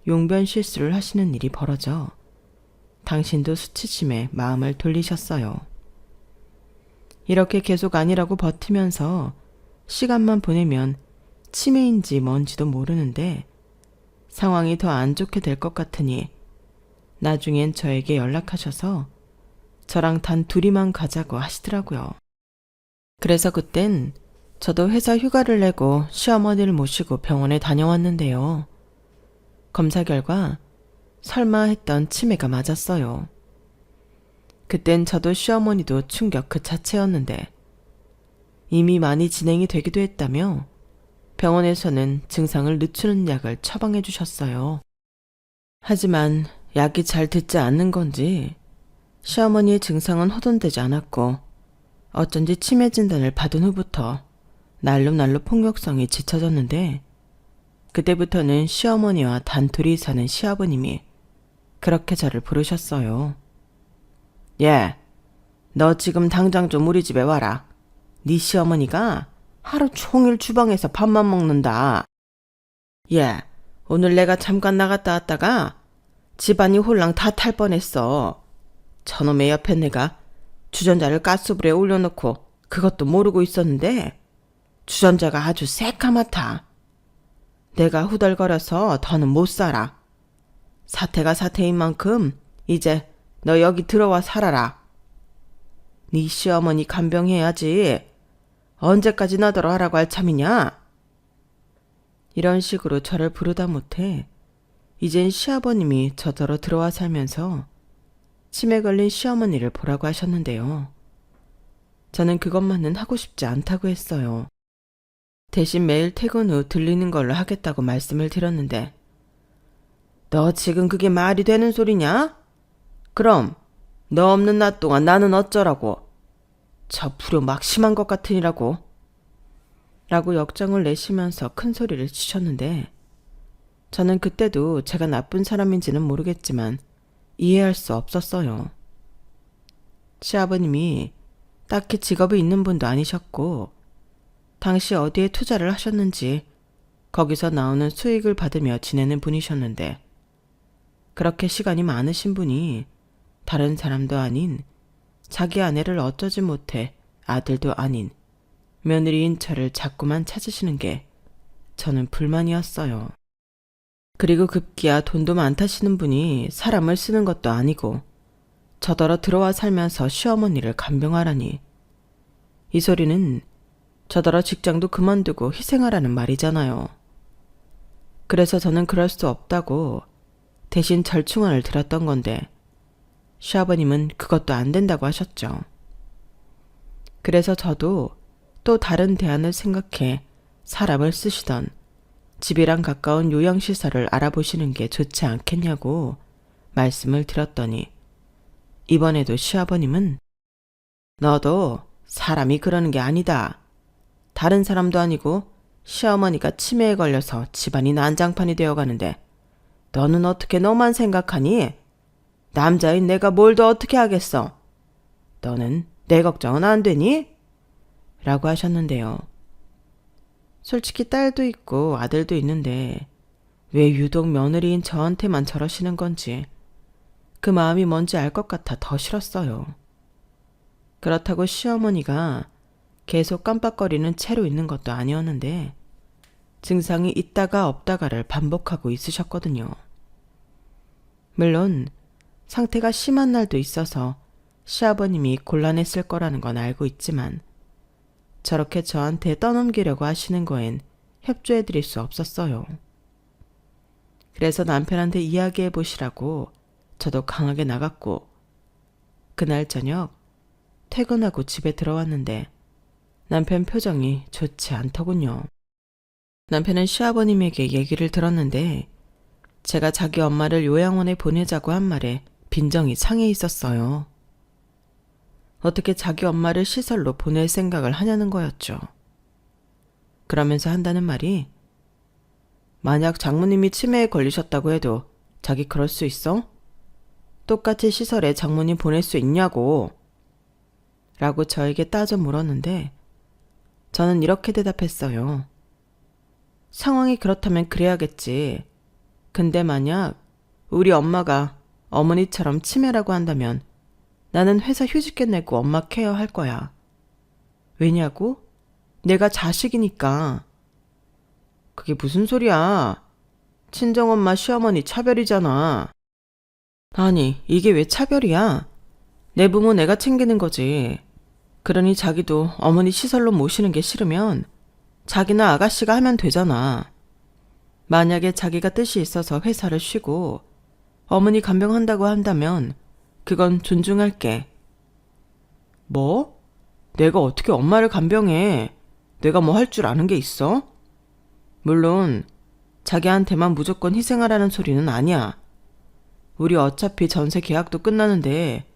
용변 실수를 하시는 일이 벌어져 당신도 수치심에 마음을 돌리셨어요. 이렇게 계속 아니라고 버티면서 시간만 보내면 치매인지 뭔지도 모르는데 상황이 더 안 좋게 될 것 같으니 나중엔 저에게 연락하셔서 저랑 단 둘이만 가자고 하시더라고요. 그래서 그땐 저도 회사 휴가를 내고 시어머니를 모시고 병원에 다녀왔는데요. 검사 결과 설마 했던 치매가 맞았어요. 그땐 저도 시어머니도 충격 그 자체였는데 이미 많이 진행이 되기도 했다며 병원에서는 증상을 늦추는 약을 처방해 주셨어요. 하지만 약이 잘 듣지 않는 건지 시어머니의 증상은 호전되지 않았고 어쩐지 치매 진단을 받은 후부터 날로 폭력성이 짙어졌는데 그때부터는 시어머니와 단둘이 사는 시아버님이 그렇게 저를 부르셨어요. 예, 너 지금 당장 좀 우리 집에 와라. 네 시어머니가 하루 종일 주방에서 밥만 먹는다. 예, 오늘 내가 잠깐 나갔다 왔다가 집안이 홀랑 다 탈 뻔했어. 저놈의 옆에 내가 주전자를 가스불에 올려놓고 그것도 모르고 있었는데 주전자가 아주 새까맣다. 내가 후덜거려서 더는 못 살아. 사태가 사태인 만큼 이제 너 여기 들어와 살아라. 네 시어머니 간병해야지. 언제까지 너더러 하라고 할 참이냐? 이런 식으로 저를 부르다 못해 이젠 시아버님이 저더러 들어와 살면서 치매 걸린 시어머니를 보라고 하셨는데요. 저는 그것만은 하고 싶지 않다고 했어요. 대신 매일 퇴근 후 들리는 걸로 하겠다고 말씀을 드렸는데 너 지금 그게 말이 되는 소리냐? 그럼 너 없는 낮 동안 나는 어쩌라고? 저 불효 막심한 것 같으니라고. 라고 역정을 내시면서 큰 소리를 치셨는데 저는 그때도 제가 나쁜 사람인지는 모르겠지만 이해할 수 없었어요. 시아버님이 딱히 직업이 있는 분도 아니셨고 당시 어디에 투자를 하셨는지 거기서 나오는 수익을 받으며 지내는 분이셨는데 그렇게 시간이 많으신 분이 다른 사람도 아닌 자기 아내를 어쩌지 못해 아들도 아닌 며느리인 저를 자꾸만 찾으시는 게 저는 불만이었어요. 그리고 급기야 돈도 많다시는 분이 사람을 쓰는 것도 아니고 저더러 들어와 살면서 시어머니를 간병하라니 이 소리는 저더러 직장도 그만두고 희생하라는 말이잖아요. 그래서 저는 그럴 수 없다고 대신 절충안을 드렸던 건데 시아버님은 그것도 안 된다고 하셨죠. 그래서 저도 또 다른 대안을 생각해 사람을 쓰시던 집이랑 가까운 요양시설을 알아보시는 게 좋지 않겠냐고 말씀을 드렸더니 이번에도 시아버님은 너도 사람이 그러는 게 아니다. 다른 사람도 아니고 시어머니가 치매에 걸려서 집안이 난장판이 되어가는데 너는 어떻게 너만 생각하니? 남자인 내가 뭘 더 어떻게 하겠어? 너는 내 걱정은 안 되니? 라고 하셨는데요. 솔직히 딸도 있고 아들도 있는데 왜 유독 며느리인 저한테만 저러시는 건지 그 마음이 뭔지 알 것 같아 더 싫었어요. 그렇다고 시어머니가 계속 깜빡거리는 채로 있는 것도 아니었는데 증상이 있다가 없다가를 반복하고 있으셨거든요. 물론 상태가 심한 날도 있어서 시아버님이 곤란했을 거라는 건 알고 있지만 저렇게 저한테 떠넘기려고 하시는 거엔 협조해드릴 수 없었어요. 그래서 남편한테 이야기해 보시라고 저도 강하게 나갔고 그날 저녁 퇴근하고 집에 들어왔는데 남편 표정이 좋지 않더군요. 남편은 시아버님에게 얘기를 들었는데 제가 자기 엄마를 요양원에 보내자고 한 말에 빈정이 상해 있었어요. 어떻게 자기 엄마를 시설로 보낼 생각을 하냐는 거였죠. 그러면서 한다는 말이 만약 장모님이 치매에 걸리셨다고 해도 자기 그럴 수 있어? 똑같이 시설에 장모님 보낼 수 있냐고 라고 저에게 따져 물었는데 저는 이렇게 대답했어요. 상황이 그렇다면 그래야겠지. 근데 만약 우리 엄마가 어머니처럼 치매라고 한다면 나는 회사 휴직계 내고 엄마 케어할 거야. 왜냐고? 내가 자식이니까. 그게 무슨 소리야? 친정엄마 시어머니 차별이잖아. 아니, 이게 왜 차별이야? 내 부모 내가 챙기는 거지. 그러니 자기도 어머니 시설로 모시는 게 싫으면 자기나 아가씨가 하면 되잖아. 만약에 자기가 뜻이 있어서 회사를 쉬고 어머니 간병한다고 한다면 그건 존중할게. 뭐? 내가 어떻게 엄마를 간병해? 내가 뭐 할 줄 아는 게 있어? 물론 자기한테만 무조건 희생하라는 소리는 아니야. 우리 어차피 전세 계약도 끝나는데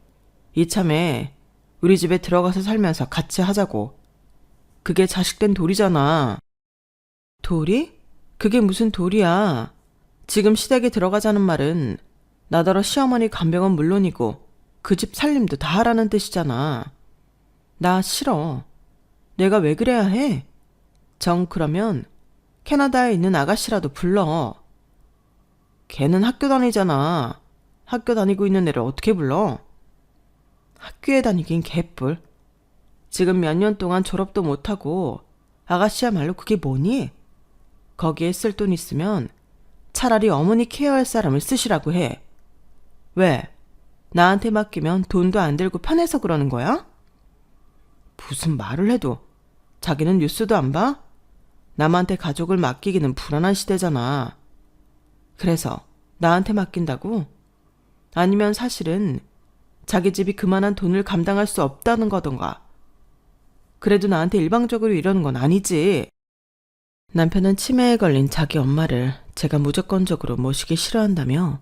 이참에 우리 집에 들어가서 살면서 같이 하자고. 그게 자식된 도리잖아. 도리? 그게 무슨 도리야. 지금 시댁에 들어가자는 말은 나더러 시어머니 간병은 물론이고 그 집 살림도 다 하라는 뜻이잖아. 나 싫어. 내가 왜 그래야 해? 정 그러면 캐나다에 있는 아가씨라도 불러. 걔는 학교 다니잖아. 학교 다니고 있는 애를 어떻게 불러? 학교에 다니긴 개뿔. 지금 몇 년 동안 졸업도 못하고 아가씨야말로 그게 뭐니? 거기에 쓸 돈 있으면 차라리 어머니 케어할 사람을 쓰시라고 해. 왜? 나한테 맡기면 돈도 안 들고 편해서 그러는 거야? 무슨 말을 해도 자기는 뉴스도 안 봐? 남한테 가족을 맡기기는 불안한 시대잖아. 그래서 나한테 맡긴다고? 아니면 사실은 자기 집이 그만한 돈을 감당할 수 없다는 거던가. 그래도 나한테 일방적으로 이러는 건 아니지. 남편은 치매에 걸린 자기 엄마를 제가 무조건적으로 모시기 싫어한다며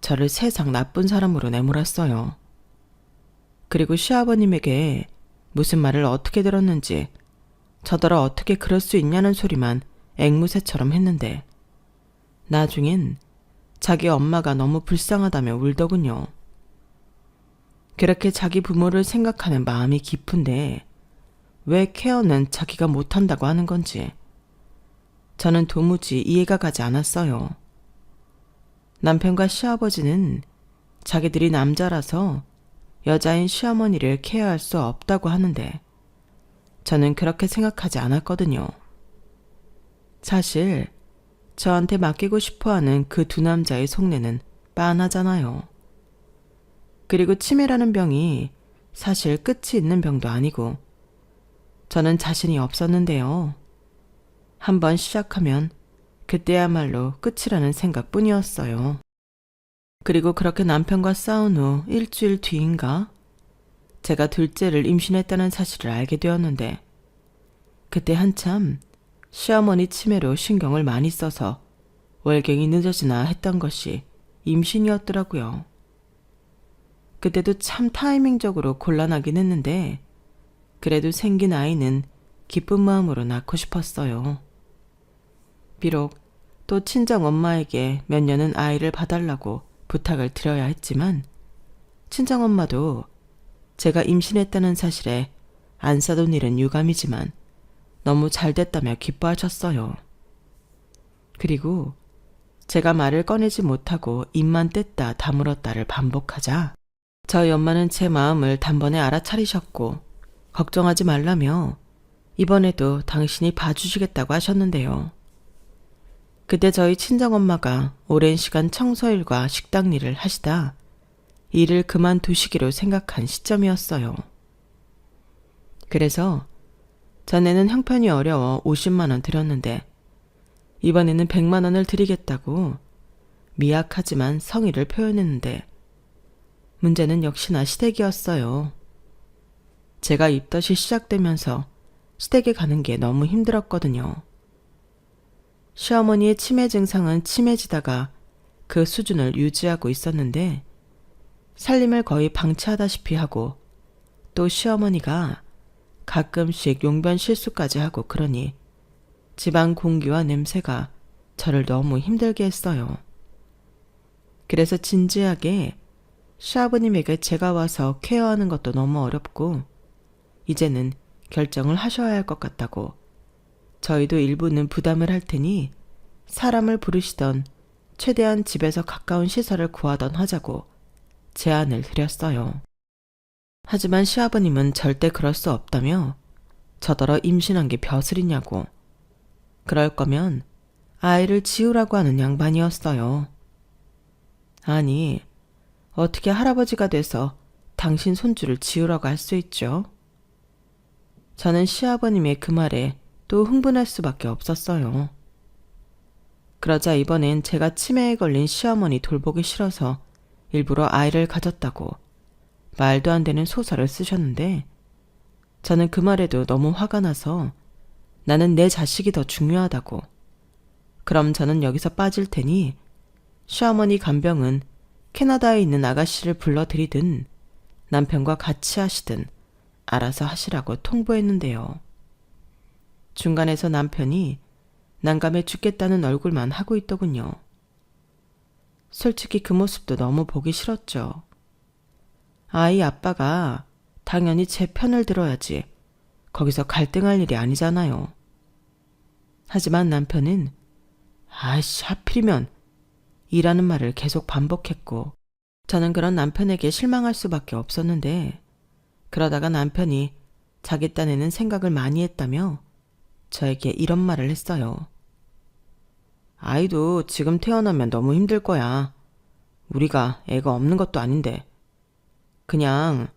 저를 세상 나쁜 사람으로 내몰았어요. 그리고 시아버님에게 무슨 말을 어떻게 들었는지 저더러 어떻게 그럴 수 있냐는 소리만 앵무새처럼 했는데 나중엔 자기 엄마가 너무 불쌍하다며 울더군요. 그렇게 자기 부모를 생각하는 마음이 깊은데 왜 케어는 자기가 못한다고 하는 건지 저는 도무지 이해가 가지 않았어요. 남편과 시아버지는 자기들이 남자라서 여자인 시어머니를 케어할 수 없다고 하는데 저는 그렇게 생각하지 않았거든요. 사실 저한테 맡기고 싶어하는 그 두 남자의 속내는 빤하잖아요. 그리고 치매라는 병이 사실 끝이 있는 병도 아니고 저는 자신이 없었는데요. 한번 시작하면 그때야말로 끝이라는 생각뿐이었어요. 그리고 그렇게 남편과 싸운 후 일주일 뒤인가 제가 둘째를 임신했다는 사실을 알게 되었는데 그때 한참 시어머니 치매로 신경을 많이 써서 월경이 늦어지나 했던 것이 임신이었더라고요. 그때도 참 타이밍적으로 곤란하긴 했는데 그래도 생긴 아이는 기쁜 마음으로 낳고 싶었어요. 비록 또 친정 엄마에게 몇 년은 아이를 봐달라고 부탁을 드려야 했지만 친정엄마도 제가 임신했다는 사실에 안 싸돈 일은 유감이지만 너무 잘 됐다며 기뻐하셨어요. 그리고 제가 말을 꺼내지 못하고 입만 뗐다 다물었다를 반복하자 저희 엄마는 제 마음을 단번에 알아차리셨고 걱정하지 말라며 이번에도 당신이 봐주시겠다고 하셨는데요. 그때 저희 친정엄마가 오랜 시간 청소일과 식당 일을 하시다 일을 그만두시기로 생각한 시점이었어요. 그래서 전에는 형편이 어려워 50만 원 드렸는데 이번에는 100만 원을 드리겠다고 미약하지만 성의를 표현했는데 문제는 역시나 시댁이었어요. 제가 입덧이 시작되면서 시댁에 가는 게 너무 힘들었거든요. 시어머니의 치매 증상은 심해지다가 그 수준을 유지하고 있었는데 살림을 거의 방치하다시피 하고 또 시어머니가 가끔씩 용변 실수까지 하고 그러니 집안 공기와 냄새가 저를 너무 힘들게 했어요. 그래서 진지하게 시아버님에게 제가 와서 케어하는 것도 너무 어렵고 이제는 결정을 하셔야 할 것 같다고 저희도 일부는 부담을 할 테니 사람을 부르시던 최대한 집에서 가까운 시설을 구하던 하자고 제안을 드렸어요. 하지만 시아버님은 절대 그럴 수 없다며 저더러 임신한 게 벼슬이냐고 그럴 거면 아이를 지우라고 하는 양반이었어요. 아니, 어떻게 할아버지가 돼서 당신 손주를 지우라고 할 수 있죠? 저는 시아버님의 그 말에 또 흥분할 수밖에 없었어요. 그러자 이번엔 제가 치매에 걸린 시어머니 돌보기 싫어서 일부러 아이를 가졌다고 말도 안 되는 소설을 쓰셨는데 저는 그 말에도 너무 화가 나서 나는 내 자식이 더 중요하다고 그럼 저는 여기서 빠질 테니 시어머니 간병은 캐나다에 있는 아가씨를 불러들이든 남편과 같이 하시든 알아서 하시라고 통보했는데요. 중간에서 남편이 난감해 죽겠다는 얼굴만 하고 있더군요. 솔직히 그 모습도 너무 보기 싫었죠. 아이 아빠가 당연히 제 편을 들어야지 거기서 갈등할 일이 아니잖아요. 하지만 남편은 아이씨 하필이면 이라는 말을 계속 반복했고 저는 그런 남편에게 실망할 수밖에 없었는데 그러다가 남편이 자기 딴에는 생각을 많이 했다며 저에게 이런 말을 했어요. 아이도 지금 태어나면 너무 힘들 거야. 우리가 애가 없는 것도 아닌데. 그냥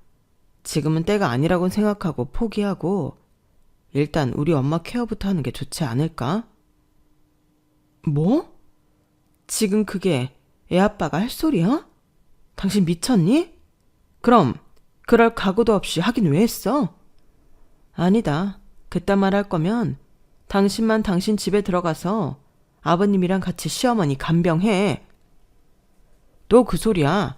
지금은 때가 아니라고 생각하고 포기하고 일단 우리 엄마 케어부터 하는 게 좋지 않을까? 뭐? 지금 그게 애 아빠가 할 소리야? 당신 미쳤니? 그럼 그럴 각오도 없이 하긴 왜 했어? 아니다. 그딴 말 할 거면 당신만 당신 집에 들어가서 아버님이랑 같이 시어머니 간병해. 또 그 소리야.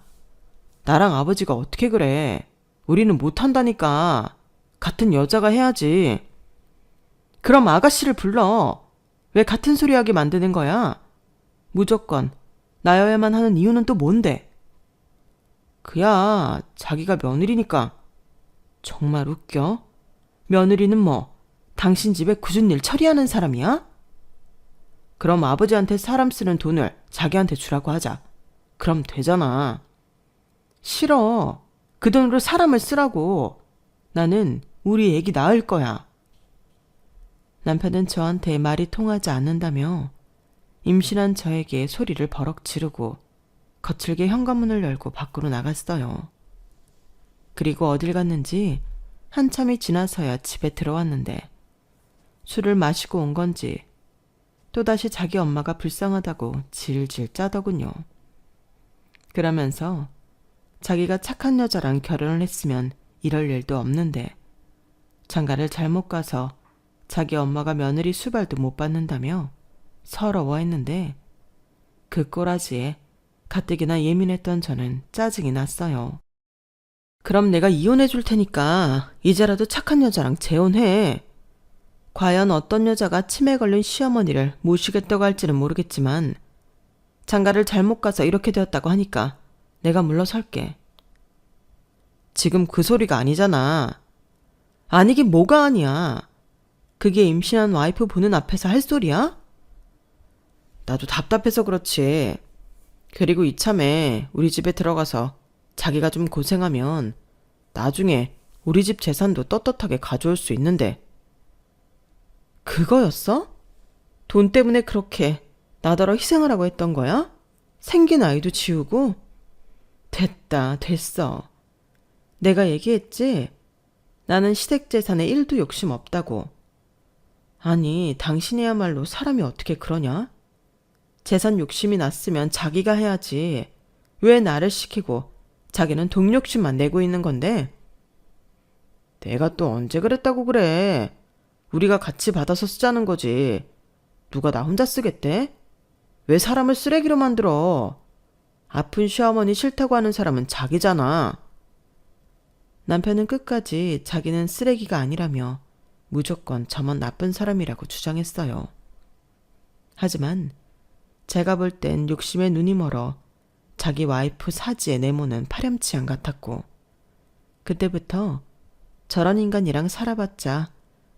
나랑 아버지가 어떻게 그래. 우리는 못한다니까. 같은 여자가 해야지. 그럼 아가씨를 불러. 왜 같은 소리 하게 만드는 거야? 무조건 나여야만 하는 이유는 또 뭔데? 그야 자기가 며느리니까. 정말 웃겨. 며느리는 뭐 당신 집에 굳은 일 처리하는 사람이야? 그럼 아버지한테 사람 쓰는 돈을 자기한테 주라고 하자. 그럼 되잖아. 싫어. 그 돈으로 사람을 쓰라고. 나는 우리 애기 낳을 거야. 남편은 저한테 말이 통하지 않는다며 임신한 저에게 소리를 버럭 지르고 거칠게 현관문을 열고 밖으로 나갔어요. 그리고 어딜 갔는지 한참이 지나서야 집에 들어왔는데 술을 마시고 온 건지 또다시 자기 엄마가 불쌍하다고 질질 짜더군요. 그러면서 자기가 착한 여자랑 결혼을 했으면 이럴 일도 없는데 장가를 잘못 가서 자기 엄마가 며느리 수발도 못 받는다며 서러워했는데 그 꼬라지에 가뜩이나 예민했던 저는 짜증이 났어요. 그럼 내가 이혼해 줄 테니까 이제라도 착한 여자랑 재혼해. 과연 어떤 여자가 치매 걸린 시어머니를 모시겠다고 할지는 모르겠지만 장가를 잘못 가서 이렇게 되었다고 하니까 내가 물러설게. 지금 그 소리가 아니잖아. 아니긴 뭐가 아니야. 그게 임신한 와이프 보는 앞에서 할 소리야? 나도 답답해서 그렇지. 그리고 이참에 우리 집에 들어가서 자기가 좀 고생하면 나중에 우리 집 재산도 떳떳하게 가져올 수 있는데. 그거였어? 돈 때문에 그렇게 나더러 희생하라고 했던 거야? 생긴 아이도 지우고? 됐다, 됐어. 내가 얘기했지? 나는 시댁 재산에 1도 욕심 없다고. 아니, 당신이야말로 사람이 어떻게 그러냐? 재산 욕심이 났으면 자기가 해야지. 왜 나를 시키고 자기는 돈 욕심만 내고 있는 건데? 내가 또 언제 그랬다고 그래. 우리가 같이 받아서 쓰자는 거지. 누가 나 혼자 쓰겠대? 왜 사람을 쓰레기로 만들어? 아픈 시어머니 싫다고 하는 사람은 자기잖아. 남편은 끝까지 자기는 쓰레기가 아니라며 무조건 저만 나쁜 사람이라고 주장했어요. 하지만 제가 볼 땐 욕심에 눈이 멀어 자기 와이프 사지의 내모는 파렴치 안 같았고, 그때부터 저런 인간이랑 살아봤자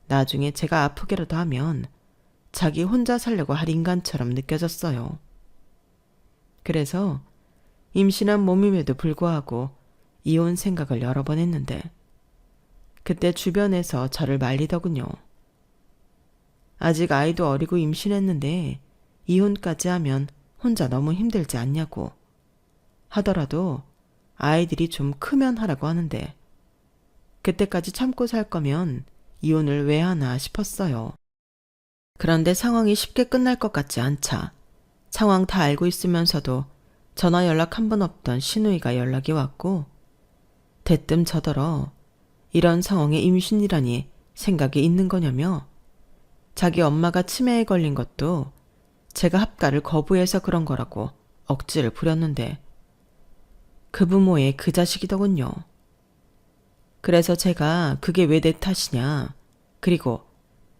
나중에 제가 아프게라도 하면 자기 혼자 살려고 할 인간처럼 느껴졌어요. 그래서 임신한 몸임에도 불구하고 이혼 생각을 여러 번 했는데 그때 주변에서 저를 말리더군요. 아직 아이도 어리고 임신했는데 이혼까지 하면 혼자 너무 힘들지 않냐고. 하더라도 아이들이 좀 크면 하라고 하는데 그때까지 참고 살 거면 이혼을 왜 하나 싶었어요. 그런데 상황이 쉽게 끝날 것 같지 않자 상황 다 알고 있으면서도 전화 연락 한 번 없던 시누이가 연락이 왔고, 대뜸 저더러 이런 상황에 임신이라니 생각이 있는 거냐며 자기 엄마가 치매에 걸린 것도 제가 합가를 거부해서 그런 거라고 억지를 부렸는데 그 부모의 그 자식이더군요. 그래서 제가 그게 왜 내 탓이냐, 그리고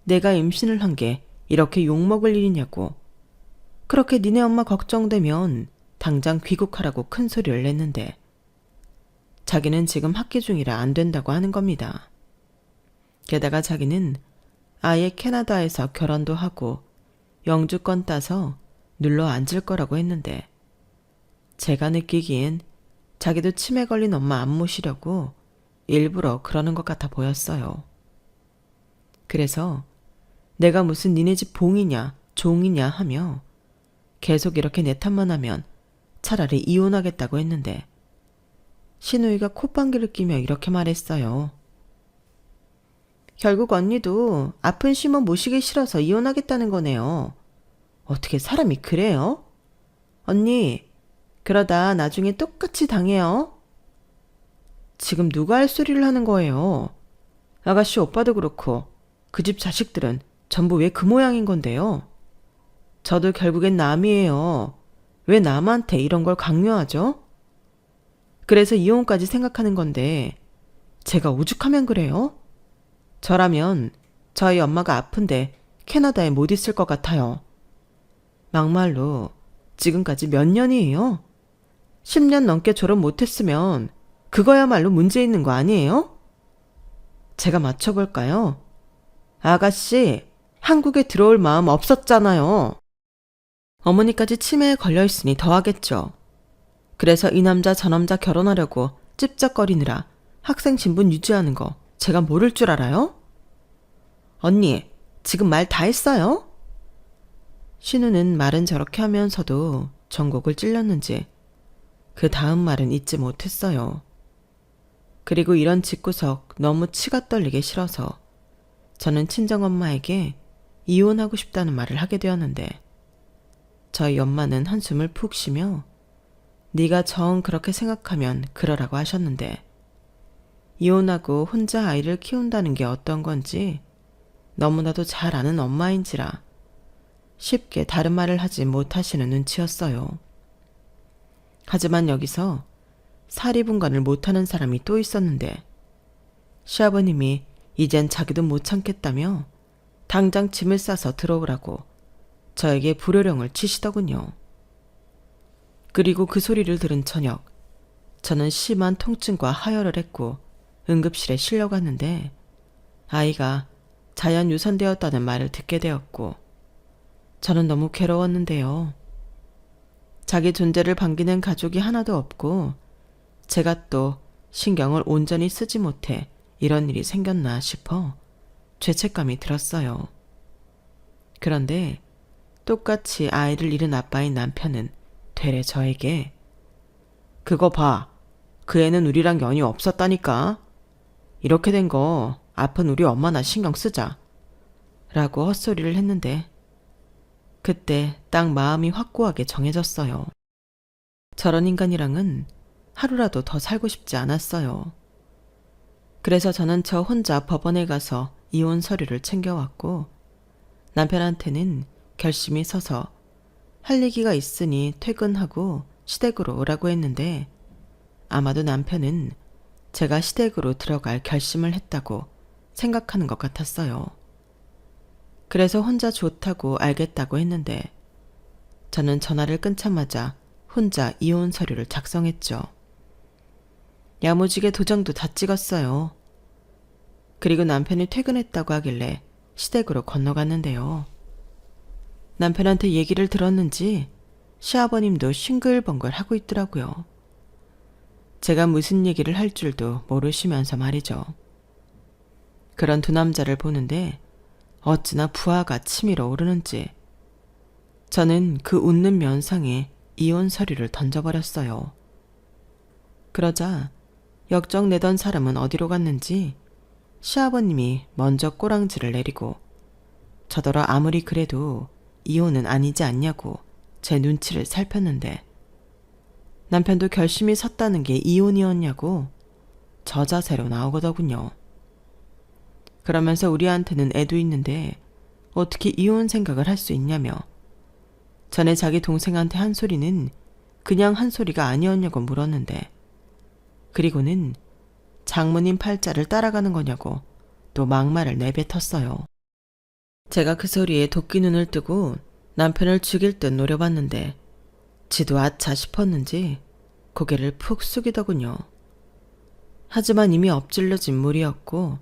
내가 임신을 한 게 이렇게 욕먹을 일이냐고, 그렇게 니네 엄마 걱정되면 당장 귀국하라고 큰 소리를 냈는데 자기는 지금 학기 중이라 안 된다고 하는 겁니다. 게다가 자기는 아예 캐나다에서 결혼도 하고 영주권 따서 눌러 앉을 거라고 했는데 제가 느끼기엔 자기도 치매 걸린 엄마 안 모시려고 일부러 그러는 것 같아 보였어요. 그래서 내가 무슨 니네 집 봉이냐 종이냐 하며 계속 이렇게 내 탓만 하면 차라리 이혼하겠다고 했는데 시누이가 콧방귀를 끼며 이렇게 말했어요. 결국 언니도 아픈 시모 모시기 싫어서 이혼하겠다는 거네요. 어떻게 사람이 그래요? 언니, 그러다 나중에 똑같이 당해요. 지금 누가 할 소리를 하는 거예요? 아가씨 오빠도 그렇고 그 집 자식들은 전부 왜 그 모양인 건데요? 저도 결국엔 남이에요. 왜 남한테 이런 걸 강요하죠? 그래서 이혼까지 생각하는 건데 제가 오죽하면 그래요? 저라면 저희 엄마가 아픈데 캐나다에 못 있을 것 같아요. 막말로 지금까지 몇 년이에요? 10년 넘게 졸업 못했으면 그거야말로 문제 있는 거 아니에요? 제가 맞춰볼까요? 아가씨, 한국에 들어올 마음 없었잖아요. 어머니까지 치매에 걸려있으니 더하겠죠. 그래서 이 남자 저 남자 결혼하려고 찝쩍거리느라 학생 신분 유지하는 거 제가 모를 줄 알아요? 언니, 지금 말 다 했어요? 신우는 말은 저렇게 하면서도 전곡을 찔렸는지 그 다음 말은 잊지 못했어요. 그리고 이런 집구석 너무 치가 떨리게 싫어서 저는 친정엄마에게 이혼하고 싶다는 말을 하게 되었는데 저희 엄마는 한숨을 푹 쉬며 네가 정 그렇게 생각하면 그러라고 하셨는데 이혼하고 혼자 아이를 키운다는 게 어떤 건지 너무나도 잘 아는 엄마인지라 쉽게 다른 말을 하지 못하시는 눈치였어요. 하지만 여기서 사리분간을 못하는 사람이 또 있었는데 시아버님이 이젠 자기도 못 참겠다며 당장 짐을 싸서 들어오라고 저에게 불효령을 치시더군요. 그리고 그 소리를 들은 저녁 저는 심한 통증과 하혈을 했고 응급실에 실려갔는데 아이가 자연 유산되었다는 말을 듣게 되었고 저는 너무 괴로웠는데요. 자기 존재를 반기는 가족이 하나도 없고 제가 또 신경을 온전히 쓰지 못해 이런 일이 생겼나 싶어 죄책감이 들었어요. 그런데 똑같이 아이를 잃은 아빠인 남편은 되레 저에게 그거 봐. 그 애는 우리랑 연이 없었다니까. 이렇게 된 거 아픈 우리 엄마나 신경 쓰자. 라고 헛소리를 했는데 그때 딱 마음이 확고하게 정해졌어요. 저런 인간이랑은 하루라도 더 살고 싶지 않았어요. 그래서 저는 저 혼자 법원에 가서 이혼 서류를 챙겨왔고 남편한테는 결심이 서서 할 얘기가 있으니 퇴근하고 시댁으로 오라고 했는데 아마도 남편은 제가 시댁으로 들어갈 결심을 했다고 생각하는 것 같았어요. 그래서 혼자 좋다고 알겠다고 했는데 저는 전화를 끊자마자 혼자 이혼 서류를 작성했죠. 야무지게 도장도 다 찍었어요. 그리고 남편이 퇴근했다고 하길래 시댁으로 건너갔는데요. 남편한테 얘기를 들었는지 시아버님도 싱글벙글 하고 있더라고요. 제가 무슨 얘기를 할 줄도 모르시면서 말이죠. 그런 두 남자를 보는데 어찌나 부하가 치밀어 오르는지 저는 그 웃는 면상에 이혼 서류를 던져버렸어요. 그러자 역적 내던 사람은 어디로 갔는지 시아버님이 먼저 꼬랑지를 내리고 저더러 아무리 그래도 이혼은 아니지 않냐고 제 눈치를 살폈는데 남편도 결심이 섰다는 게 이혼이었냐고 저 자세로 나오거더군요. 그러면서 우리한테는 애도 있는데 어떻게 이혼 생각을 할 수 있냐며 전에 자기 동생한테 한 소리는 그냥 한 소리가 아니었냐고 물었는데 그리고는 장모님 팔자를 따라가는 거냐고 또 막말을 내뱉었어요. 제가 그 소리에 도끼 눈을 뜨고 남편을 죽일 듯 노려봤는데 지도 아차 싶었는지 고개를 푹 숙이더군요. 하지만 이미 엎질러진 물이었고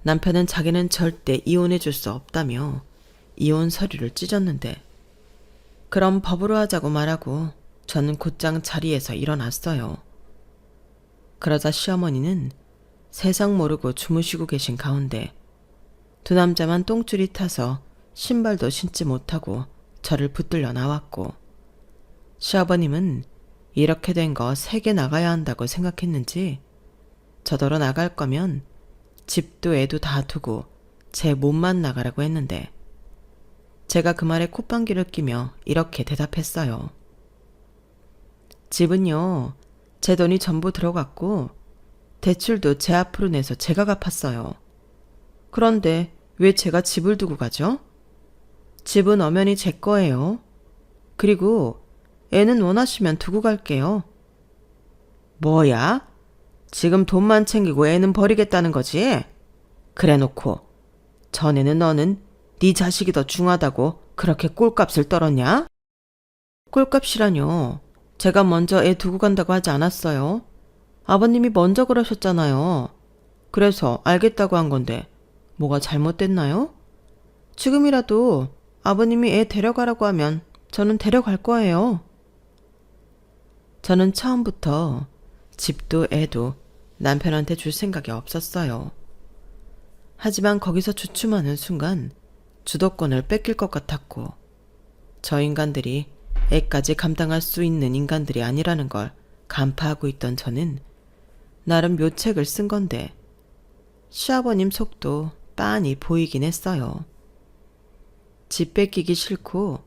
남편은 자기는 절대 이혼해줄 수 없다며 이혼 서류를 찢었는데 그럼 법으로 하자고 말하고 저는 곧장 자리에서 일어났어요. 그러자 시어머니는 세상 모르고 주무시고 계신 가운데 두 남자만 똥줄이 타서 신발도 신지 못하고 저를 붙들려 나왔고 시아버님은 이렇게 된 거 세게 나가야 한다고 생각했는지 저더러 나갈 거면 집도 애도 다 두고 제 몸만 나가라고 했는데 제가 그 말에 콧방귀를 끼며 이렇게 대답했어요. 집은요, 제 돈이 전부 들어갔고 대출도 제 앞으로 내서 제가 갚았어요. 그런데 왜 제가 집을 두고 가죠? 집은 엄연히 제 거예요. 그리고 애는 원하시면 두고 갈게요. 뭐야? 지금 돈만 챙기고 애는 버리겠다는 거지? 그래 놓고 전에는 너는 네 자식이 더 중하다고 그렇게 꼴값을 떨었냐? 꼴값이라뇨. 제가 먼저 애 두고 간다고 하지 않았어요. 아버님이 먼저 그러셨잖아요. 그래서 알겠다고 한 건데 뭐가 잘못됐나요? 지금이라도 아버님이 애 데려가라고 하면 저는 데려갈 거예요. 저는 처음부터 집도 애도 남편한테 줄 생각이 없었어요. 하지만 거기서 주춤하는 순간 주도권을 뺏길 것 같았고 저 인간들이 애까지 감당할 수 있는 인간들이 아니라는 걸 간파하고 있던 저는 나름 묘책을 쓴 건데 시아버님 속도 빤히 보이긴 했어요. 집 뺏기기 싫고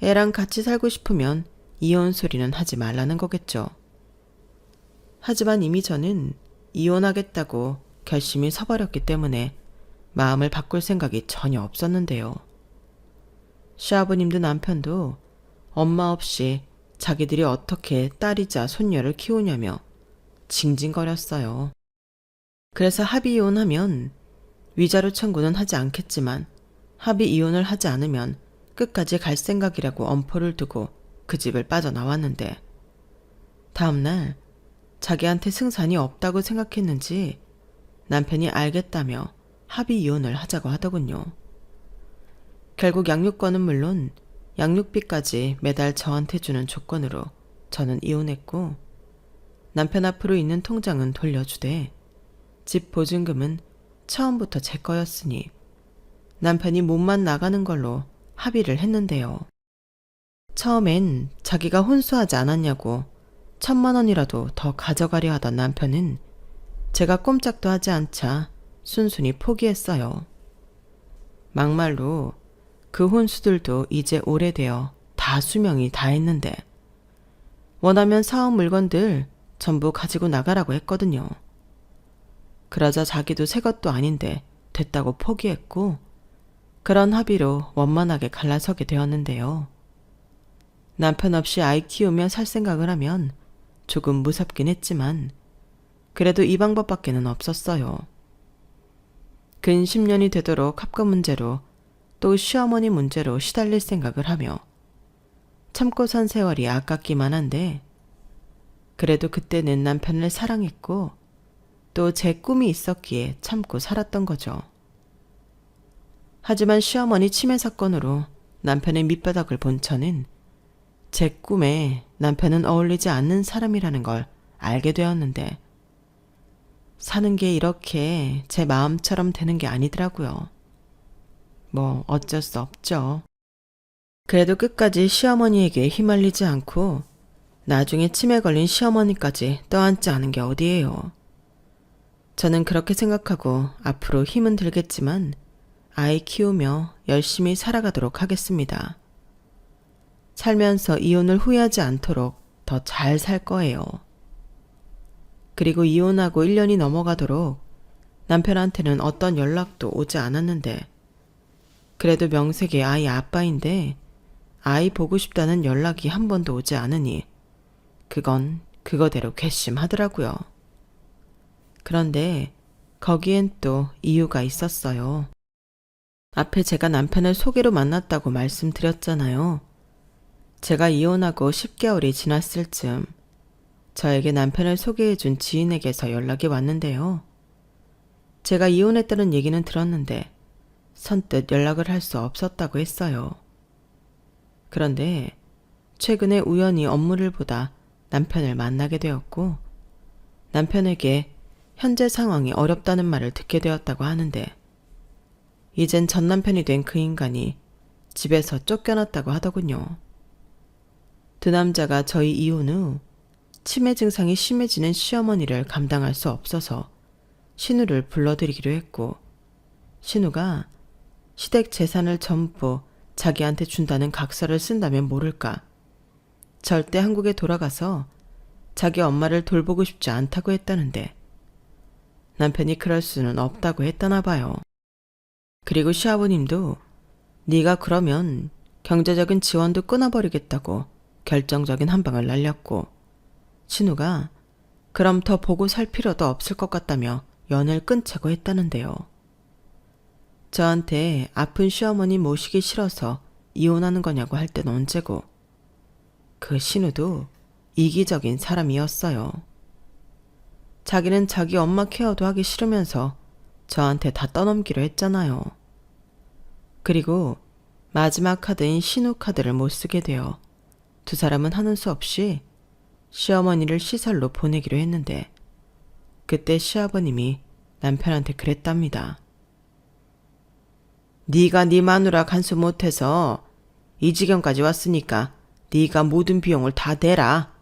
애랑 같이 살고 싶으면 이혼 소리는 하지 말라는 거겠죠. 하지만 이미 저는 이혼하겠다고 결심이 서버렸기 때문에 마음을 바꿀 생각이 전혀 없었는데요. 시아버님도 남편도 엄마 없이 자기들이 어떻게 딸이자 손녀를 키우냐며 징징거렸어요. 그래서 합의 이혼하면 위자료 청구는 하지 않겠지만 합의 이혼을 하지 않으면 끝까지 갈 생각이라고 엄포를 두고 그 집을 빠져나왔는데 다음날 자기한테 승산이 없다고 생각했는지 남편이 알겠다며 합의 이혼을 하자고 하더군요. 결국 양육권은 물론 양육비까지 매달 저한테 주는 조건으로 저는 이혼했고, 남편 앞으로 있는 통장은 돌려주되 집 보증금은 처음부터 제 거였으니 남편이 몸만 나가는 걸로 합의를 했는데요. 처음엔 자기가 혼수하지 않았냐고 1,000만 원이라도 더 가져가려 하던 남편은 제가 꼼짝도 하지 않자 순순히 포기했어요. 막말로 그 혼수들도 이제 오래되어 다 수명이 다 했는데 원하면 사온 물건들 전부 가지고 나가라고 했거든요. 그러자 자기도 새 것도 아닌데 됐다고 포기했고, 그런 합의로 원만하게 갈라서게 되었는데요. 남편 없이 아이 키우며 살 생각을 하면 조금 무섭긴 했지만 그래도 이 방법밖에는 없었어요. 근 10년이 되도록 합금 문제로 또 시어머니 문제로 시달릴 생각을 하며 참고 산 세월이 아깝기만 한데, 그래도 그때는 남편을 사랑했고 또 제 꿈이 있었기에 참고 살았던 거죠. 하지만 시어머니 치매 사건으로 남편의 밑바닥을 본 저는 제 꿈에 남편은 어울리지 않는 사람이라는 걸 알게 되었는데, 사는 게 이렇게 제 마음처럼 되는 게 아니더라고요. 뭐 어쩔 수 없죠. 그래도 끝까지 시어머니에게 휘말리지 않고 나중에 치매 걸린 시어머니까지 떠안지 않은 게 어디예요. 저는 그렇게 생각하고 앞으로 힘은 들겠지만 아이 키우며 열심히 살아가도록 하겠습니다. 살면서 이혼을 후회하지 않도록 더 잘 살 거예요. 그리고 이혼하고 1년이 넘어가도록 남편한테는 어떤 연락도 오지 않았는데, 그래도 명색이 아이 아빠인데 아이 보고 싶다는 연락이 한 번도 오지 않으니 그건 그거대로 괘씸하더라고요. 그런데 거기엔 또 이유가 있었어요. 앞에 제가 남편을 소개로 만났다고 말씀드렸잖아요. 제가 이혼하고 10개월이 지났을 즈음 저에게 남편을 소개해준 지인에게서 연락이 왔는데요. 제가 이혼했다는 얘기는 들었는데 선뜻 연락을 할 수 없었다고 했어요. 그런데 최근에 우연히 업무를 보다 남편을 만나게 되었고, 남편에게 현재 상황이 어렵다는 말을 듣게 되었다고 하는데, 이젠 전 남편이 된 그 인간이 집에서 쫓겨났다고 하더군요. 두 남자가 저희 이혼 후 치매 증상이 심해지는 시어머니를 감당할 수 없어서 신우를 불러들이기로 했고, 신우가 시댁 재산을 전부 자기한테 준다는 각서를 쓴다면 모를까, 절대 한국에 돌아가서 자기 엄마를 돌보고 싶지 않다고 했다는데 남편이 그럴 수는 없다고 했다나 봐요. 그리고 시아버님도 네가 그러면 경제적인 지원도 끊어버리겠다고 결정적인 한 방을 날렸고, 신우가 그럼 더 보고 살 필요도 없을 것 같다며 연을 끊자고 했다는데요. 저한테 아픈 시어머니 모시기 싫어서 이혼하는 거냐고 할 땐 언제고, 그 신우도 이기적인 사람이었어요. 자기는 자기 엄마 케어도 하기 싫으면서 저한테 다 떠넘기로 했잖아요. 그리고 마지막 카드인 신우 카드를 못 쓰게 되어 두 사람은 하는 수 없이 시어머니를 시설로 보내기로 했는데, 그때 시아버님이 남편한테 그랬답니다. 네가 네 마누라 간수 못해서 이 지경까지 왔으니까 네가 모든 비용을 다 대라.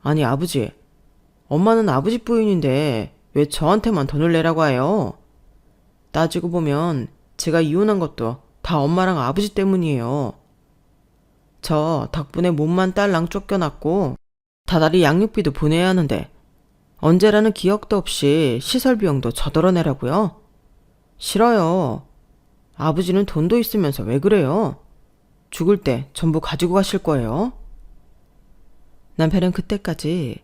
아니 아버지, 엄마는 아버지 부인인데 왜 저한테만 돈을 내라고 해요? 따지고 보면 제가 이혼한 것도 다 엄마랑 아버지 때문이에요. 저 덕분에 몸만 딸랑 쫓겨났고 다달이 양육비도 보내야 하는데 언제라는 기억도 없이 시설 비용도 저더러 내라고요? 싫어요. 아버지는 돈도 있으면서 왜 그래요? 죽을 때 전부 가지고 가실 거예요? 남편은 그때까지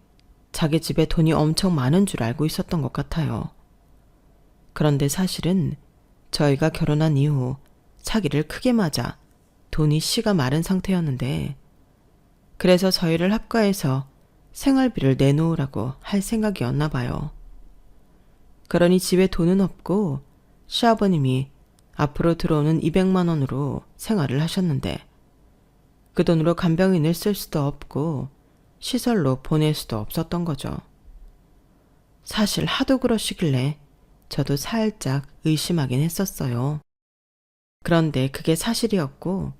자기 집에 돈이 엄청 많은 줄 알고 있었던 것 같아요. 그런데 사실은 저희가 결혼한 이후 사기를 크게 맞아 돈이 씨가 마른 상태였는데, 그래서 저희를 합가해서 생활비를 내놓으라고 할 생각이었나 봐요. 그러니 집에 돈은 없고 시아버님이 앞으로 들어오는 200만 원으로 생활을 하셨는데 그 돈으로 간병인을 쓸 수도 없고 시설로 보낼 수도 없었던 거죠. 사실 하도 그러시길래 저도 살짝 의심하긴 했었어요. 그런데 그게 사실이었고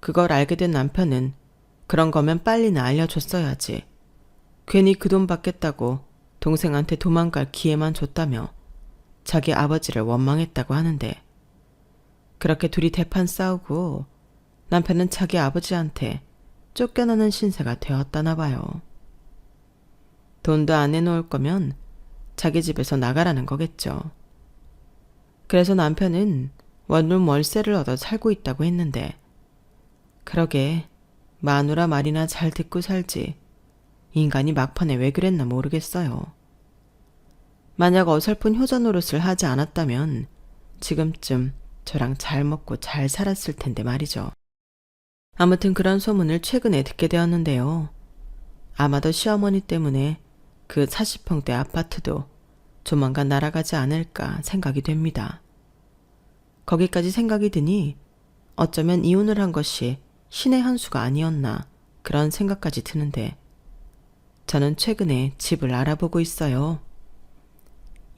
그걸 알게 된 남편은 그런 거면 빨리나 알려줬어야지. 괜히 그 돈 받겠다고 동생한테 도망갈 기회만 줬다며 자기 아버지를 원망했다고 하는데 그렇게 둘이 대판 싸우고 남편은 자기 아버지한테 쫓겨나는 신세가 되었다나 봐요. 돈도 안 내놓을 거면 자기 집에서 나가라는 거겠죠. 그래서 남편은 원룸 월세를 얻어 살고 있다고 했는데 그러게 마누라 말이나 잘 듣고 살지 인간이 막판에 왜 그랬나 모르겠어요. 만약 어설픈 효자 노릇을 하지 않았다면 지금쯤 저랑 잘 먹고 잘 살았을 텐데 말이죠. 아무튼 그런 소문을 최근에 듣게 되었는데요. 아마도 시어머니 때문에 그 40평대 아파트도 조만간 날아가지 않을까 생각이 됩니다. 거기까지 생각이 드니 어쩌면 이혼을 한 것이 신의 한 수가 아니었나 그런 생각까지 드는데 저는 최근에 집을 알아보고 있어요.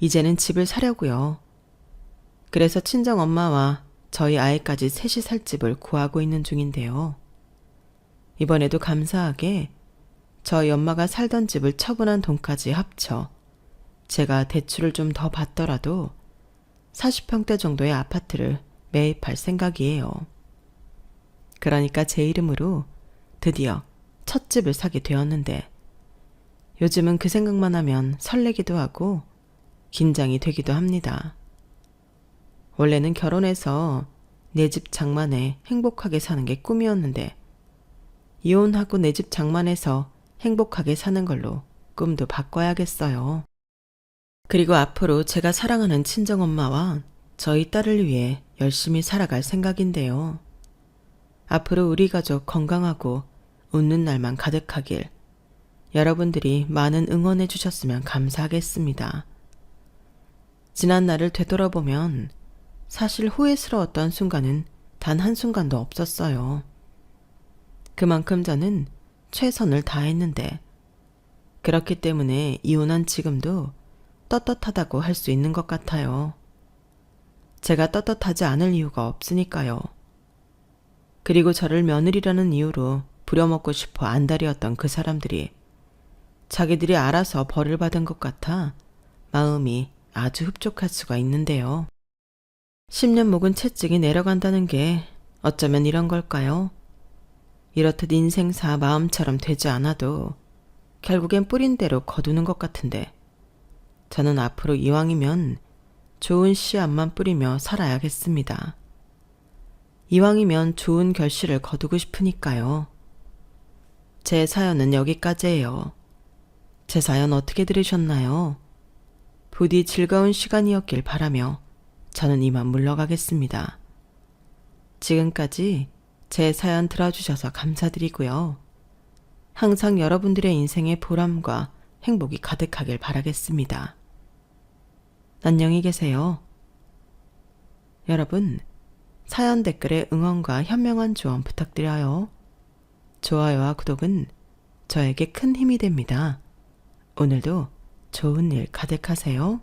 이제는 집을 사려고요. 그래서 친정엄마와 저희 아이까지 셋이 살 집을 구하고 있는 중인데요. 이번에도 감사하게 저희 엄마가 살던 집을 처분한 돈까지 합쳐 제가 대출을 좀 더 받더라도 40평대 정도의 아파트를 매입할 생각이에요. 그러니까 제 이름으로 드디어 첫 집을 사게 되었는데 요즘은 그 생각만 하면 설레기도 하고 긴장이 되기도 합니다. 원래는 결혼해서 내 집 장만해 행복하게 사는 게 꿈이었는데 이혼하고 내 집 장만해서 행복하게 사는 걸로 꿈도 바꿔야겠어요. 그리고 앞으로 제가 사랑하는 친정엄마와 저희 딸을 위해 열심히 살아갈 생각인데요. 앞으로 우리 가족 건강하고 웃는 날만 가득하길 여러분들이 많은 응원해 주셨으면 감사하겠습니다. 지난 날을 되돌아보면 사실 후회스러웠던 순간은 단 한순간도 없었어요. 그만큼 저는 최선을 다했는데 그렇기 때문에 이혼한 지금도 떳떳하다고 할 수 있는 것 같아요. 제가 떳떳하지 않을 이유가 없으니까요. 그리고 저를 며느리라는 이유로 부려먹고 싶어 안달이었던 그 사람들이 자기들이 알아서 벌을 받은 것 같아 마음이 아주 흡족할 수가 있는데요. 10년 묵은 채찍이 내려간다는 게 어쩌면 이런 걸까요? 이렇듯 인생사 마음처럼 되지 않아도 결국엔 뿌린 대로 거두는 것 같은데 저는 앞으로 이왕이면 좋은 씨앗만 뿌리며 살아야겠습니다. 이왕이면 좋은 결실을 거두고 싶으니까요. 제 사연은 여기까지예요. 제 사연 어떻게 들으셨나요? 부디 즐거운 시간이었길 바라며 저는 이만 물러가겠습니다. 지금까지 제 사연 들어주셔서 감사드리고요. 항상 여러분들의 인생에 보람과 행복이 가득하길 바라겠습니다. 안녕히 계세요. 여러분, 사연 댓글에 응원과 현명한 조언 부탁드려요. 좋아요와 구독은 저에게 큰 힘이 됩니다. 오늘도 좋은 일 가득하세요.